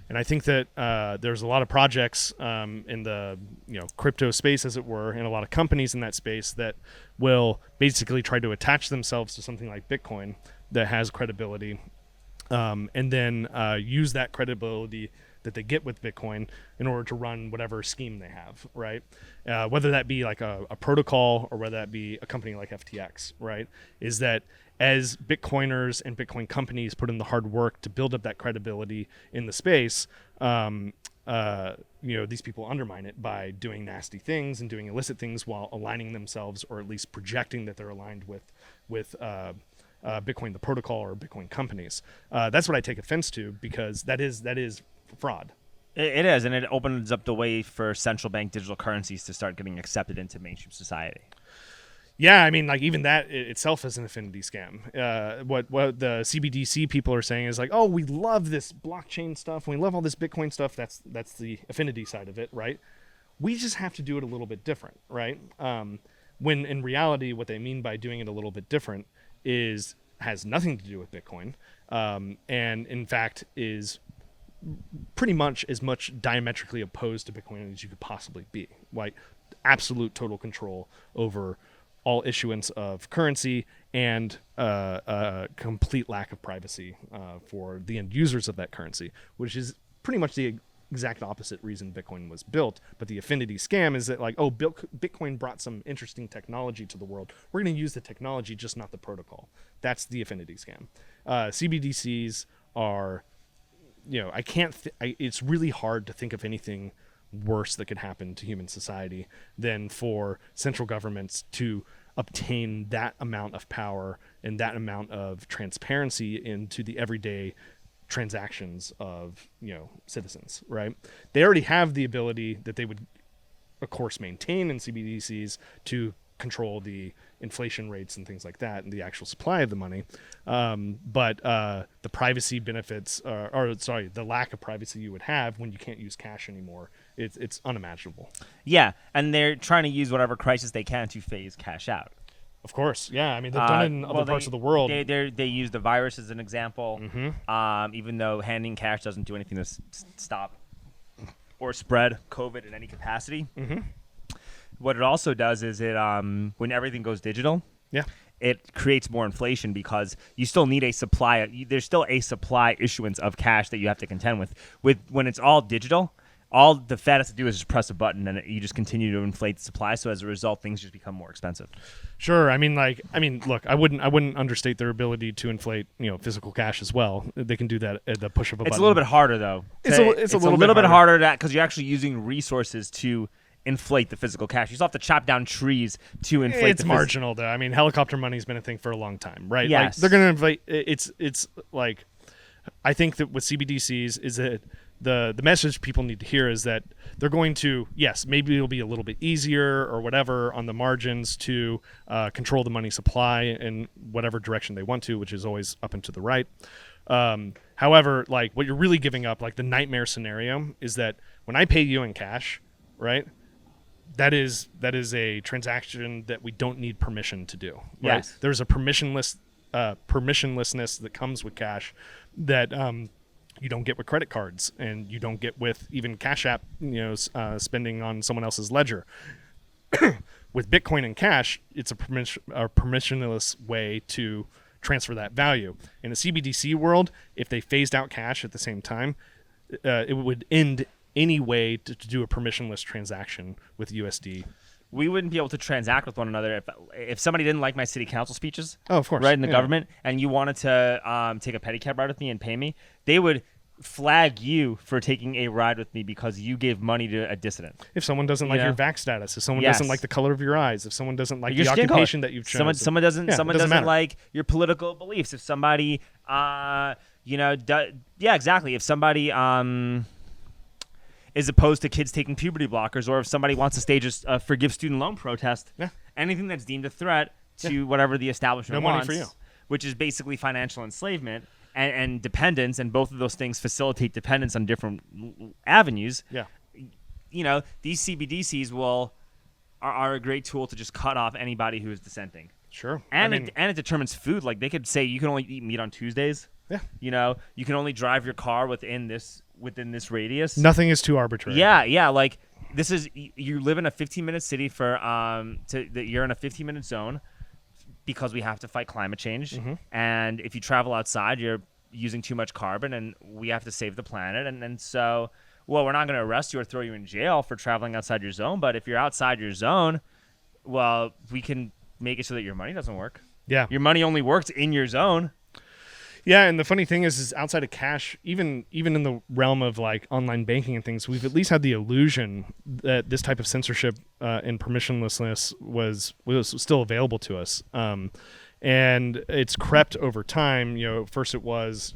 And I think that there's a lot of projects in the crypto space, as it were, and a lot of companies in that space that will basically try to attach themselves to something like Bitcoin that has credibility, and then use that credibility that they get with Bitcoin in order to run whatever scheme they have, right? Whether that be like a protocol or whether that be a company like FTX, right? Is that as Bitcoiners and Bitcoin companies put in the hard work to build up that credibility in the space, these people undermine it by doing nasty things and doing illicit things while aligning themselves, or at least projecting that they're aligned with Bitcoin, the protocol, or Bitcoin companies. That's what I take offense to, because that is fraud. It is, and it opens up the way for central bank digital currencies to start getting accepted into mainstream society. Yeah, I mean, like, even that itself is an affinity scam. What the CBDC people are saying is like, oh, we love this blockchain stuff, we love all this Bitcoin stuff. That's the affinity side of it, right? We just have to do it a little bit different, right? When in reality, what they mean by doing it a little bit different has nothing to do with Bitcoin, and in fact is pretty much as much diametrically opposed to Bitcoin as you could possibly be. Like, absolute total control over all issuance of currency and complete lack of privacy for the end users of that currency, which is pretty much the exact opposite reason Bitcoin was built. But the affinity scam is that, like, oh, Bitcoin brought some interesting technology to the world. We're going to use the technology, just not the protocol. That's the affinity scam. CBDCs are, it's really hard to think of anything worse that could happen to human society than for central governments to obtain that amount of power and that amount of transparency into the everyday transactions of citizens, right? They already have the ability that they would, of course, maintain in CBDCs to control the inflation rates and things like that and the actual supply of the money, but the privacy benefits, the lack of privacy you would have when you can't use cash anymore, it's unimaginable. Yeah, and they're trying to use whatever crisis they can to phase cash out. Of course, yeah. I mean, they've done it in other parts of the world. They use the virus as an example, Mm-hmm. Even though handing cash doesn't do anything to stop or spread COVID in any capacity. Mm-hmm. What it also does is when everything goes digital, yeah, it creates more inflation because you still need a supply. There's still a supply issuance of cash that you have to contend with. When it's all digital, all the Fed has to do is just press a button and you just continue to inflate the supply. So as a result, things just become more expensive. Sure. I mean, look, I wouldn't understate their ability to inflate, physical cash as well. They can do that at the push of a button. It's a little bit harder though. It's a little bit harder because you're actually using resources to inflate the physical cash. You still have to chop down trees to inflate. It's marginal though. I mean, helicopter money's been a thing for a long time, right? Yes. Like they're going to inflate. It's like, I think that with CBDCs is that the message people need to hear is that they're going to, yes, maybe it'll be a little bit easier or whatever on the margins to control the money supply in whatever direction they want to, which is always up and to the right. However, like what you're really giving up, like the nightmare scenario is that when I pay you in cash, right? That is a transaction that we don't need permission to do. Right? Yes. There's a permissionlessness that comes with cash that you don't get with credit cards, and you don't get with even Cash App, spending on someone else's ledger. With Bitcoin and cash, it's a permissionless way to transfer that value. In the CBDC world, if they phased out cash at the same time, it would end any way to do a permissionless transaction with USD. We wouldn't be able to transact with one another if somebody didn't like my city council speeches. Oh, of course. Right, in the government, and you wanted to take a pedicab ride with me and pay me, they would flag you for taking a ride with me because you gave money to a dissident. If someone doesn't like your vax status, if someone Yes. doesn't like the color of your eyes, if someone doesn't like Your the skin color. occupation that you've chosen. Someone doesn't matter. like your political beliefs. If somebody exactly. If somebody is opposed to kids taking puberty blockers, or if somebody wants to stage a forgive student loan protest, anything that's deemed a threat to whatever the establishment No money wants, for you. which is basically financial enslavement and dependence, and both of those things facilitate dependence on different avenues. Yeah. These CBDCs are a great tool to just cut off anybody who is dissenting. Sure. And it determines food. Like they could say you can only eat meat on Tuesdays. Yeah. You can only drive your car within this radius. Nothing is too arbitrary. Yeah. Like this is, you live in a 15-minute city you're in a 15-minute zone because we have to fight climate change. Mm-hmm. And if you travel outside, you're using too much carbon, and we have to save the planet. And so, well, we're not going to arrest you or throw you in jail for traveling outside your zone. But if you're outside your zone, well, we can make it so that your money doesn't work. Yeah. Your money only works in your zone. Yeah, and the funny thing is outside of cash, even in the realm of like online banking and things, we've at least had the illusion that this type of censorship and permissionlessness was still available to us. And it's crept over time. First it was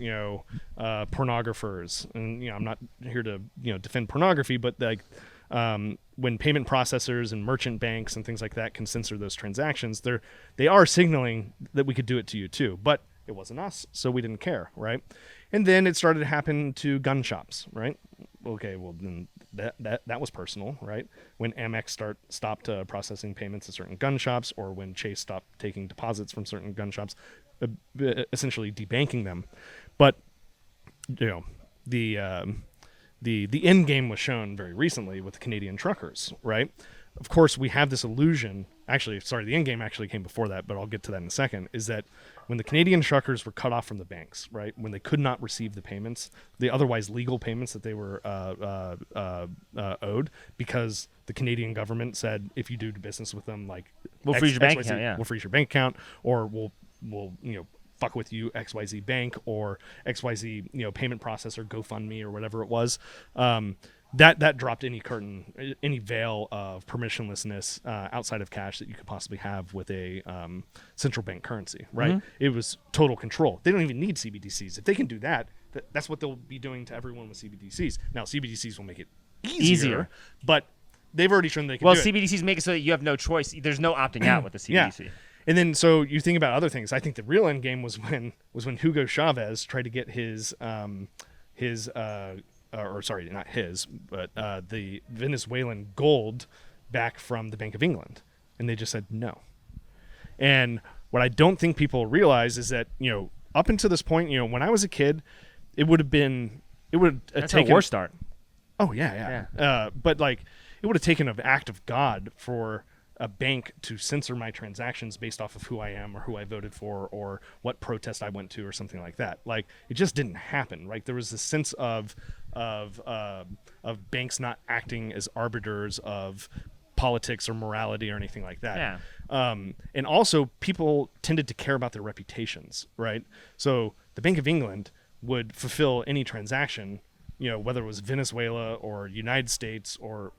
pornographers, and I'm not here to defend pornography, but like when payment processors and merchant banks and things like that can censor those transactions, they are signaling that we could do it to you too, but it wasn't us, so we didn't care, right? And then it started to happen to gun shops, right? Okay, well then that was personal, right? When Amex stopped processing payments at certain gun shops, or when Chase stopped taking deposits from certain gun shops, essentially debanking them. But the end game was shown very recently with the Canadian truckers, right? Of course, we have this illusion. Actually, sorry, the end game actually came before that, but I'll get to that in a second. Is that when the Canadian truckers were cut off from the banks, right? When they could not receive the payments, the otherwise legal payments that they were owed, because the Canadian government said, if you do business with them, like we'll freeze your bank account, yeah. We'll freeze your bank account, or we'll fuck with you, XYZ bank or XYZ payment processor, GoFundMe or whatever it was. That dropped any veil of permissionlessness outside of cash that you could possibly have with a central bank currency, right? Mm-hmm. It was total control. They don't even need CBDCs. If they can do that, that's what they'll be doing to everyone with CBDCs. Now, CBDCs will make it easier. But they've already shown they can do it. Well, CBDCs make it so that you have no choice. There's no opting out with the CBDC. Yeah. And then, so you think about other things. I think the real end game was when Hugo Chavez tried to get the Venezuelan gold back from the Bank of England, and they just said no. And what I don't think people realize is that up until this point, when I was a kid, that's taken a war start. Oh yeah. But like, it would have taken an act of God for a bank to censor my transactions based off of who I am or who I voted for or what protest I went to or something like that. Like, it just didn't happen. Right? There was this sense of banks not acting as arbiters of politics or morality or anything like that. Yeah. And also, people tended to care about their reputations, right? So the Bank of England would fulfill any transaction, whether it was Venezuela or United States or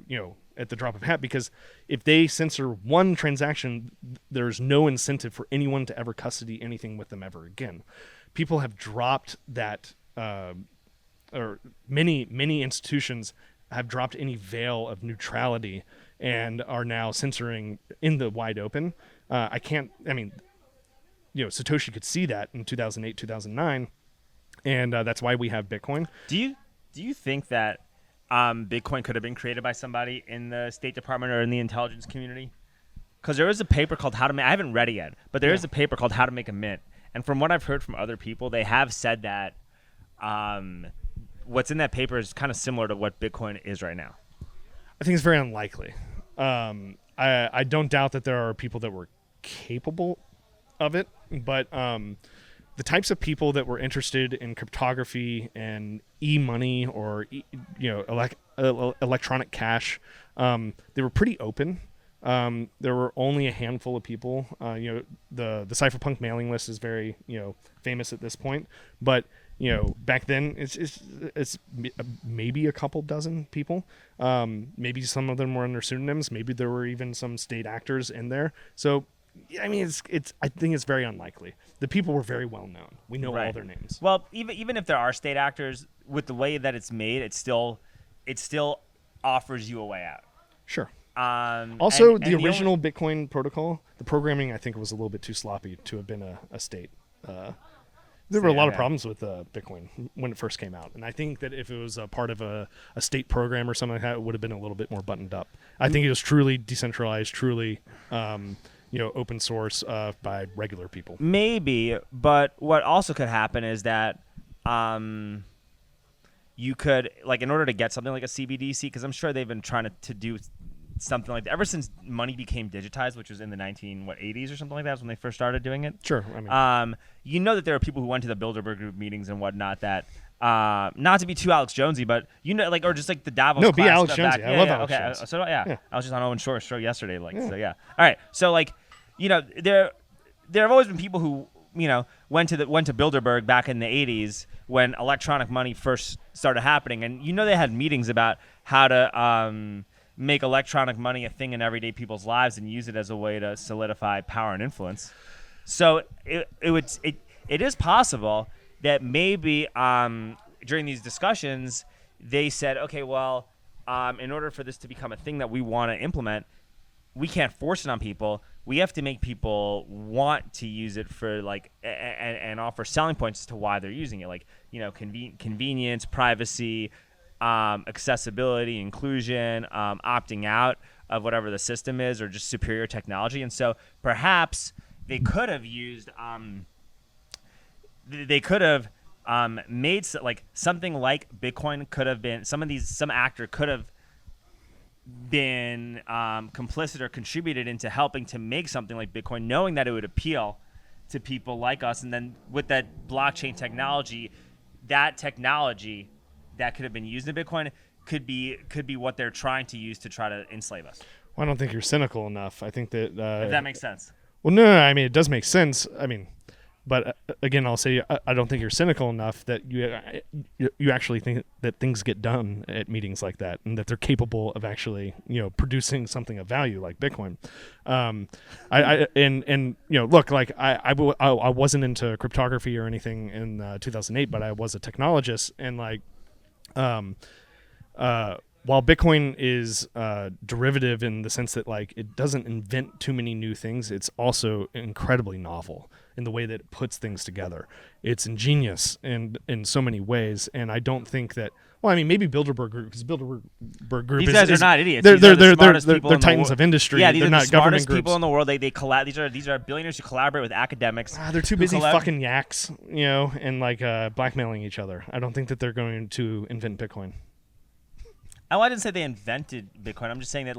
at the drop of a hat, because if they censor one transaction, there's no incentive for anyone to ever custody anything with them ever again. People have dropped that, or many institutions have dropped any veil of neutrality and are now censoring in the wide open. Satoshi could see that in 2008, 2009, and that's why we have Bitcoin. Do you think that Bitcoin could have been created by somebody in the State Department or in the intelligence community? Because there is a paper called How to Make. I haven't read it yet, but there is a paper called How to Make a Mint. And from what I've heard from other people, they have said that what's in that paper is kind of similar to what Bitcoin is right now. I think it's very unlikely. I don't doubt that there are people that were capable of it, but the types of people that were interested in cryptography and e-money or electronic cash, they were pretty open. There were only a handful of people. The cypherpunk mailing list is very famous at this point, but back then it's maybe a couple dozen people. Maybe some of them were under pseudonyms. Maybe there were even some state actors in there. So I mean, I think it's very unlikely. The people were very well known. We know all their names. Well, even if there are state actors, with the way that it's made, it still offers you a way out. Sure. Also, the original only Bitcoin protocol, the programming, I think, was a little bit too sloppy to have been a state. There were a lot of problems with Bitcoin when it first came out. And I think that if it was a part of a state program or something like that, it would have been a little bit more buttoned up. I think it was truly decentralized, truly open source by regular people. Maybe, but what also could happen is that you could, like, in order to get something like a CBDC, because I'm sure they've been trying to do something like that ever since money became digitized, which was in the 80s or something like that, was when they first started doing it. Sure. I mean, that there are people who went to the Bilderberg Group meetings and whatnot that, not to be too Alex Jonesy, but or just like the Davos. No, class be Alex stuff Jonesy. back. I love Alex Jonesy. So yeah, I was just on Owen Shore's show yesterday. So yeah. All right. So there have always been people who went to Bilderberg back in the 80s when electronic money first started happening, and they had meetings about how to make electronic money a thing in everyday people's lives and use it as a way to solidify power and influence. So it is possible that maybe during these discussions they said, okay, well, in order for this to become a thing that we want to implement, we can't force it on people. We have to make people want to use it for and offer selling points as to why they're using it, convenience, privacy, accessibility, inclusion, opting out of whatever the system is, or just superior technology. And so perhaps they could have used made something like Bitcoin could have been some actor could have been complicit or contributed into helping to make something like Bitcoin, knowing that it would appeal to people like us. And then with that blockchain technology, that technology that could have been used in Bitcoin could be what they're trying to use to try to enslave us. Well, I don't think you're cynical enough. I think that if that makes sense. Well, no, I mean, it does make sense. I mean, but again, I'll say I don't think you're cynical enough that you actually think that things get done at meetings like that, and that they're capable of actually producing something of value like Bitcoin. Look, I wasn't into cryptography or anything in 2008, but I was a technologist, and while Bitcoin is derivative in the sense that it doesn't invent too many new things, it's also incredibly novel in the way that it puts things together. It's ingenious in so many ways, and I don't think that. Well, I mean, maybe Bilderberg Group, because Bilderberg Group these guys are not idiots. They're the smartest people they're titans of industry. Yeah, these they're are not the smartest government people in groups. the world. These are billionaires who collaborate with academics. They're too busy fucking yaks, and blackmailing each other. I don't think that they're going to invent Bitcoin. Oh, I didn't say they invented Bitcoin. I'm just saying that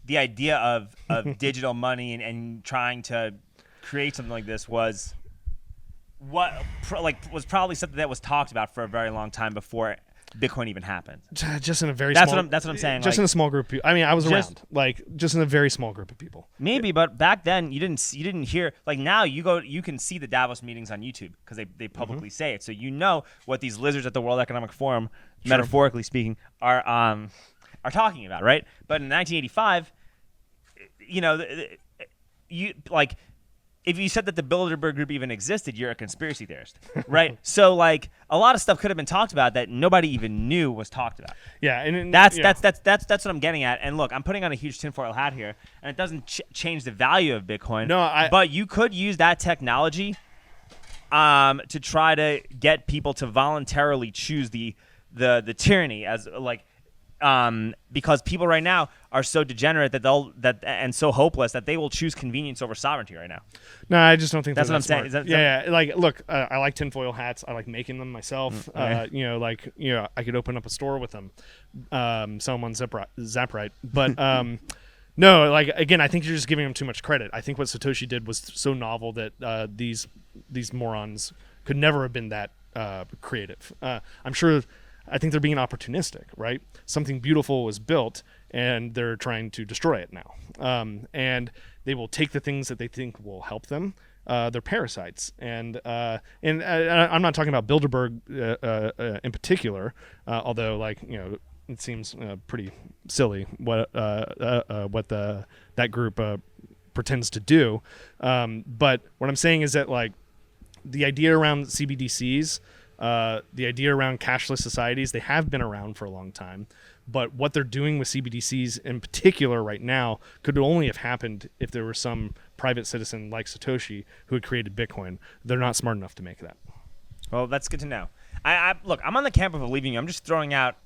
the idea of digital money and trying to create something like this was probably something that was talked about for a very long time before Bitcoin even happened. Just in a very that's small. What I'm saying. Just in a small group. I mean, I was around. Just in a very small group of people. Maybe, but back then you didn't hear. Now you can see the Davos meetings on YouTube because they publicly say it. So what these lizards at the World Economic Forum, metaphorically speaking, are are talking about, right? But in 1985, you like. If you said that the Bilderberg Group even existed, you're a conspiracy theorist, right? So like a lot of stuff could have been talked about that nobody even knew was talked about. Yeah, and that's what I'm getting at. And look, I'm putting on a huge tinfoil hat here, and it doesn't change the value of Bitcoin. No, but you could use that technology to try to get people to voluntarily choose the tyranny as like. Because people right now are so degenerate and so hopeless that they will choose convenience over sovereignty right now. No, I just don't think that's what I'm smart. saying. Yeah. Like, look, I like tinfoil hats. I like making them myself. I could open up a store with them, sell them on Zaprite. But no, like again, I think you're just giving them too much credit. I think what Satoshi did was so novel that these morons could never have been that creative. I'm sure. I think they're being opportunistic, right? Something beautiful was built, and they're trying to destroy it now. And they will take the things that they think will help them. They're parasites, and I'm not talking about Bilderberg in particular, although it seems pretty silly what that group pretends to do. But what I'm saying is that like the idea around CBDCs. The idea around cashless societies, they have been around for a long time, but what they're doing with CBDCs in particular right now could only have happened if there was some private citizen like Satoshi who had created Bitcoin. They're not smart enough to make that. Well, that's good to know. Look, I'm on the camp of believing you. I'm just throwing out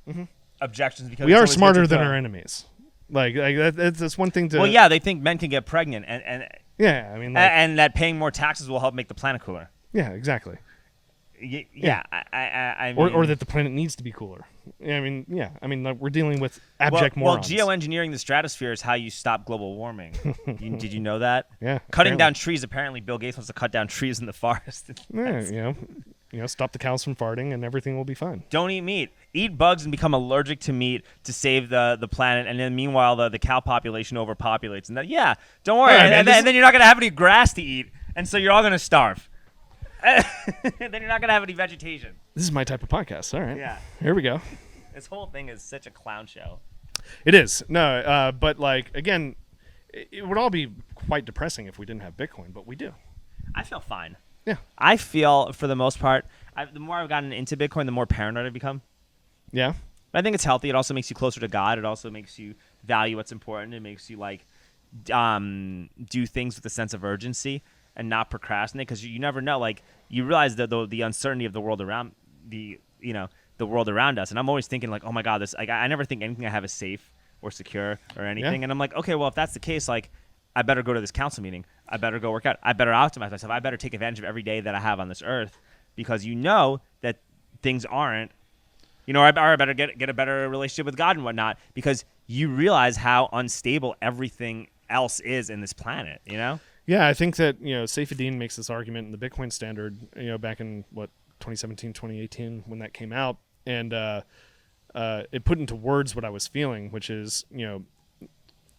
objections because we are smarter than our enemies. Like that's one thing to. Well, yeah, they think men can get pregnant, and yeah, I mean, and that paying more taxes will help make the planet cooler. Yeah, exactly. Yeah. I mean, or that the planet needs to be cooler. I mean, like, we're dealing with abject morons. Well, geoengineering the stratosphere is how you stop global warming. Did you know that? Yeah. Cutting down trees. Apparently, Bill Gates wants to cut down trees in the forest. Yeah, stop the cows from farting, and everything will be fine. Don't eat meat. Eat bugs and become allergic to meat to save the planet, and then meanwhile the cow population overpopulates. And don't worry. Right, and then you're not gonna have any grass to eat, and so you're all gonna starve. Then you're not gonna have any vegetation. This is my type of podcast. All right. Yeah. Here we go. This whole thing is such a clown show. It is. No, but like again, it would all be quite depressing if we didn't have Bitcoin, but we do. I feel fine. Yeah. I feel for the most part, the more I've gotten into Bitcoin, the more paranoid I've become. Yeah. But I think it's healthy. It also makes you closer to God. It also makes you value what's important. It makes you do things with a sense of urgency and not procrastinate, because you never know. Like, you realize that the uncertainty of the world around the world around us, and I'm always thinking like, oh my God, this I never think anything I have is safe or secure or anything. And I'm like, okay, well, if that's the case, like, I better go to this council meeting. I better go work out. I better optimize myself. I better take advantage of every day that I have on this earth, because you know that things aren't, or I better get a better relationship with God and whatnot, because you realize how unstable everything else is in this planet, Yeah, I think that, Saifedean makes this argument in the Bitcoin standard, back in 2017, 2018, when that came out, and it put into words what I was feeling, which is,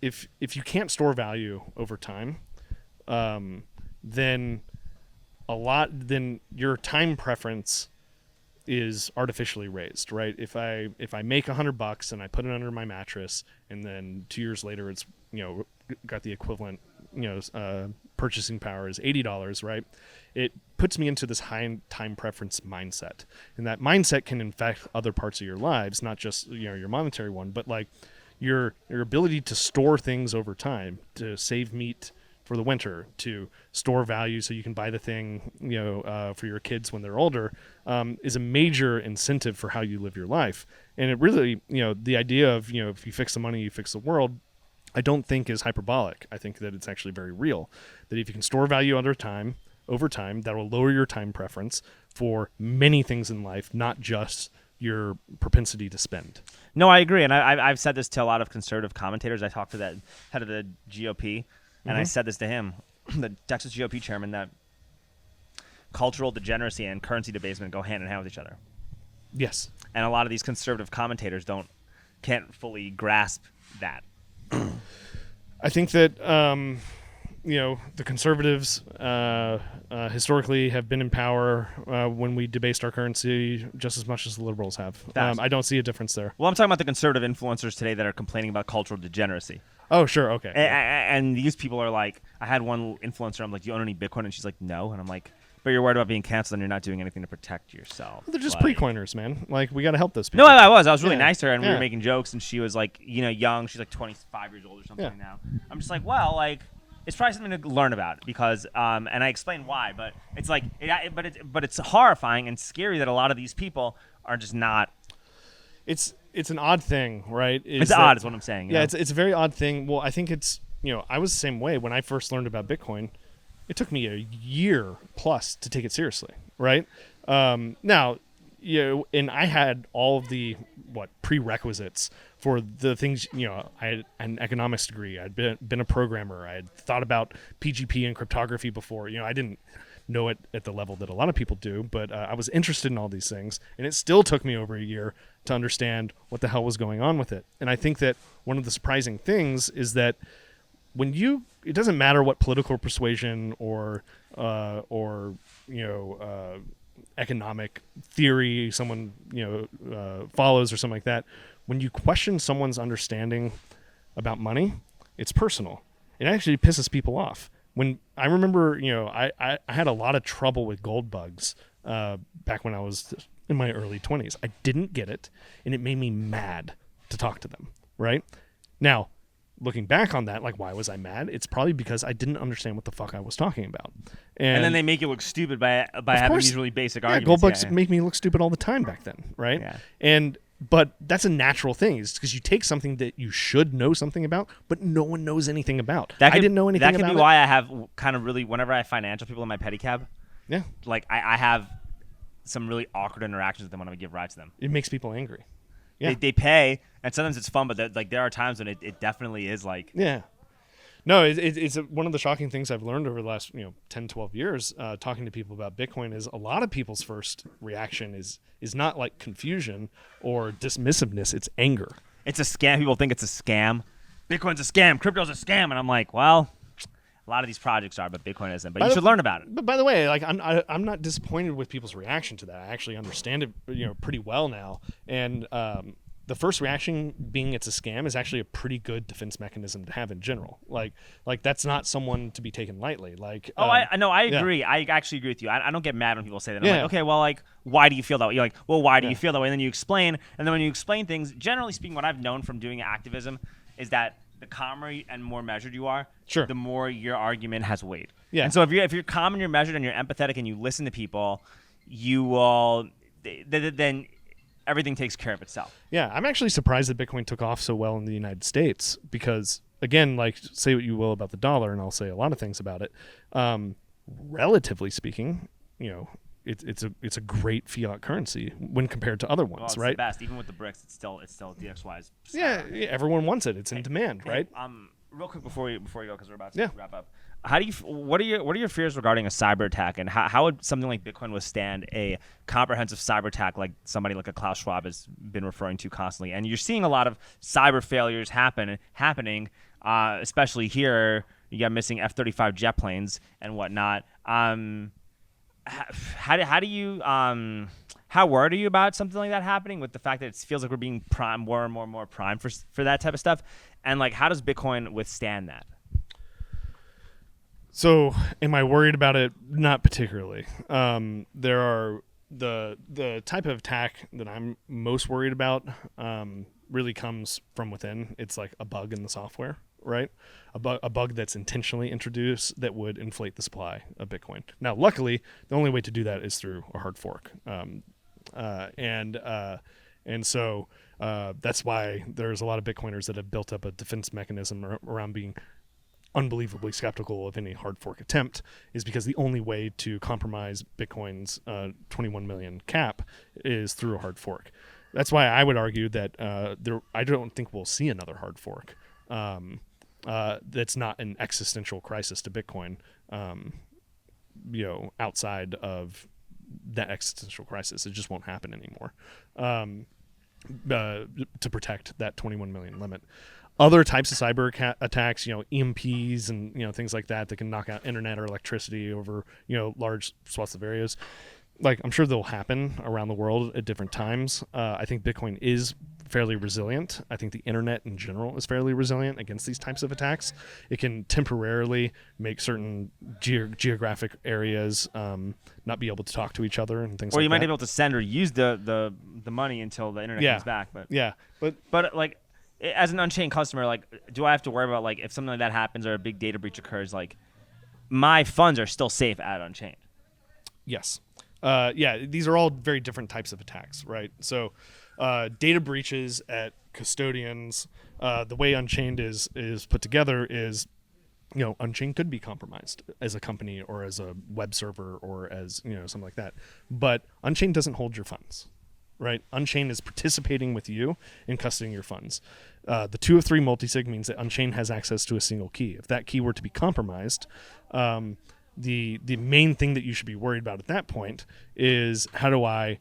if you can't store value over time, then your time preference is artificially raised, right? If I make $100 and I put it under my mattress, and then 2 years later it's got the equivalent purchasing power is $80, right? It puts me into this high time preference mindset, and that mindset can infect other parts of your lives, not just your monetary one, but like your ability to store things over time, to save meat for the winter, to store value so you can buy the thing for your kids when they're older, is a major incentive for how you live your life. And it really, the idea of if you fix the money, you fix the world, I don't think is hyperbolic. I think that it's actually very real. That if you can store value over time, that will lower your time preference for many things in life, not just your propensity to spend. No, I agree. And I've said this to a lot of conservative commentators. I talked to that head of the GOP, and I said this to him, the Texas GOP chairman, that cultural degeneracy and currency debasement go hand in hand with each other. Yes. And a lot of these conservative commentators can't fully grasp that. I think that, the conservatives historically have been in power when we debased our currency just as much as the liberals have. I don't see a difference there. Well, I'm talking about the conservative influencers today that are complaining about cultural degeneracy. Oh, sure. Okay. And these people are like, I had one influencer, I'm like, do you own any Bitcoin? And she's like, no. And I'm like, but you're worried about being canceled and you're not doing anything to protect yourself. Well, they're just pre-coiners, man. Like, we got to help those people. No, I was really nice to her, and we were making jokes, and she was like, young. She's like 25 years old or something now. I'm just like, well, like, it's probably something to learn about because, and I explained why, but it's like, but it's horrifying and scary that a lot of these people are just not. It's an odd thing, right? It's odd, is what I'm saying. Yeah, it's a very odd thing. Well, I think it's I was the same way when I first learned about Bitcoin. It took me a year plus to take it seriously, right? Now, and I had all of the prerequisites for the things. I had an economics degree. I'd been a programmer. I had thought about PGP and cryptography before. I didn't know it at the level that a lot of people do, but I was interested in all these things, and it still took me over a year to understand what the hell was going on with it. And I think that one of the surprising things is that it doesn't matter what political persuasion or economic theory someone follows or something like that. When you question someone's understanding about money, it's personal. It actually pisses people off. When I remember, I had a lot of trouble with gold bugs back when I was in my early 20s. I didn't get it, and it made me mad to talk to them. Right now, looking back on that, like, why was I mad? It's probably because I didn't understand what the fuck I was talking about. And then they make you look stupid by having these really basic arguments. Gold bugs make me look stupid all the time back then, right? Yeah. But that's a natural thing. It's because you take something that you should know something about, but no one knows anything about. I didn't know anything about it. That could be why I have kind of really, whenever I have financial people in my pedicab, like I have some really awkward interactions with them when I give rides to them. It makes people angry. Yeah. They pay, and sometimes it's fun, but there are times when it definitely is like... Yeah. No, it's one of the shocking things I've learned over the last 10, 12 years talking to people about Bitcoin is a lot of people's first reaction is not like confusion or dismissiveness, it's anger. It's a scam. People think it's a scam. Bitcoin's a scam. Crypto's a scam. And I'm like, well, a lot of these projects are, but Bitcoin isn't. But you should learn about it. But by the way, like I'm not disappointed with people's reaction to that. I actually understand it pretty well now. And the first reaction being it's a scam is actually a pretty good defense mechanism to have in general. Like that's not someone to be taken lightly. Like I agree. I actually agree with you. I don't get mad when people say that. I'm like, okay, well, like, why do you feel that way? You're like, well, why do you feel that way? And then you explain. And then when you explain things, generally speaking, what I've known from doing activism is that the calmer and more measured you are, the more your argument has weight. Yeah. And so if you're calm and you're measured and you're empathetic and you listen to people, you will then everything takes care of itself. Yeah, I'm actually surprised that Bitcoin took off so well in the United States because, again, like, say what you will about the dollar, and I'll say a lot of things about it. Relatively speaking, it's a great fiat currency when compared to other ones, it's right? The best. Even with the BRICS, it's still DXY's. Yeah, everyone wants it. It's in demand, right? Real quick before you go, because we're about to wrap up. What are your fears regarding a cyber attack, and how would something like Bitcoin withstand a comprehensive cyber attack like somebody like a Klaus Schwab has been referring to constantly? And you're seeing a lot of cyber failures happening, especially here. You got missing F-35 jet planes and whatnot. How worried are you about something like that happening, with the fact that it feels like we're being primed more and more primed for that type of stuff? And like, how does Bitcoin withstand that? So, am I worried about it? Not particularly. There are the type of attack that I'm most worried about really comes from within. It's like a bug in the software, right? A bug that's intentionally introduced that would inflate the supply of Bitcoin. Now, luckily, the only way to do that is through a hard fork, and so that's why there's a lot of Bitcoiners that have built up a defense mechanism around being unbelievably skeptical of any hard fork attempt, is because the only way to compromise Bitcoin's 21 million cap is through a hard fork. That's why I would argue that I don't think we'll see another hard fork. That's not an existential crisis to Bitcoin, outside of that existential crisis. It just won't happen anymore to protect that 21 million limit. Other types of cyber attacks, EMPs and things like that can knock out internet or electricity over large swaths of areas. Like, I'm sure they'll happen around the world at different times. I think Bitcoin is fairly resilient. I think the internet in general is fairly resilient against these types of attacks. It can temporarily make certain geographic areas not be able to talk to each other and things like that. Or you might be able to send or use the money until the internet comes back. But like, as an Unchained customer, like, do I have to worry about, like, if something like that happens or a big data breach occurs, like, my funds are still safe at Unchained? Yes. These are all very different types of attacks, right? So data breaches at custodians, the way Unchained is put together is, Unchained could be compromised as a company or as a web server or as, something like that. But Unchained doesn't hold your funds, right? Unchained is participating with you in custodying your funds. The 2 of 3 multisig means that Unchained has access to a single key. If that key were to be compromised, the main thing that you should be worried about at that point is, how do I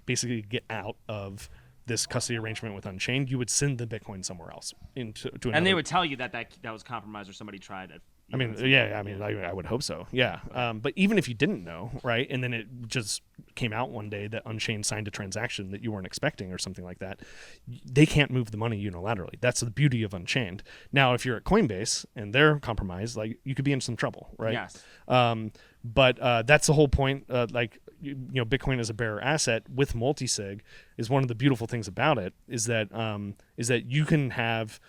basically get out of this custody arrangement with Unchained? You would send the Bitcoin somewhere else into another. And they would tell you that was compromised or somebody tried it. I would hope so. Yeah. But even if you didn't know, right, and then it just came out one day that Unchained signed a transaction that you weren't expecting or something like that, they can't move the money unilaterally. That's the beauty of Unchained. Now, if you're at Coinbase and they're compromised, like, you could be in some trouble, right? Yes. But that's the whole point. Bitcoin as a bearer asset with multisig is one of the beautiful things about it, is that you can have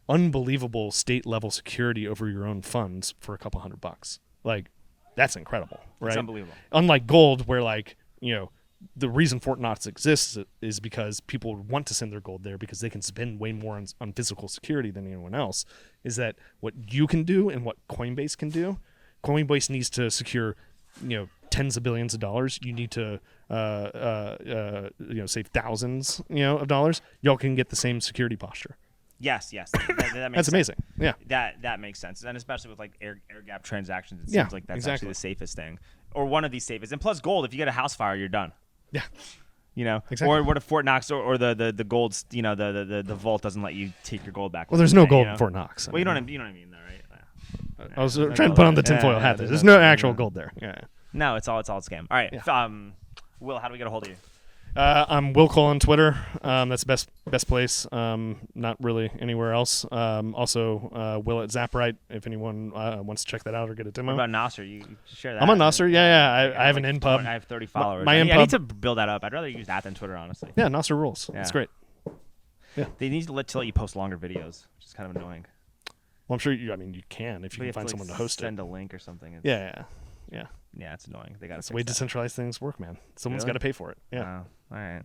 unbelievable state level security over your own funds for a couple $100. Like, that's incredible, right? It's unbelievable. Unlike gold, where, like, the reason Fort Knox exists is because people want to send their gold there because they can spend way more on physical security than anyone else. Is that what you can do and what Coinbase can do? Coinbase needs to secure, tens of billions of dollars. You need to, save thousands, of dollars. Y'all can get the same security posture. Yes. That makes That's amazing. Sense. Yeah. That makes sense. And especially with, like, air gap transactions, it seems like that's actually the safest thing, or one of the safest. And plus gold, if you get a house fire, you're done. Yeah. Exactly. Or what if Fort Knox or the gold, the vault doesn't let you take your gold back. Well, there's no gold in Fort Knox. Well, you know what I mean, though, right? I was trying to put on the tinfoil hat. There's no actual gold there. Yeah. No, it's all a scam. All right. Yeah. Will, how do we get a hold of you? I'm Will Cole on Twitter. That's the best place. Not really anywhere else. Also, Will at Zaprite, if anyone wants to check that out or get a demo. What about Nasser? You share that. I'm on Nasser. Yeah. I have an InPub. I have 30 followers. My InPub. I need to build that up. I'd rather use that than Twitter, honestly. Yeah, Nasser rules. Yeah. It's great. Yeah. They need to let you post longer videos, which is kind of annoying. Well, I'm sure you can if you can find someone to host send a link or something. Yeah. Yeah, it's annoying. They got to fix the way that. Decentralized things work, man. Someone's got to pay for it. Yeah. All right.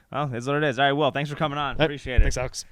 Well, it's what it is. All right, Will, thanks for coming on. Appreciate it. Thanks, Alex.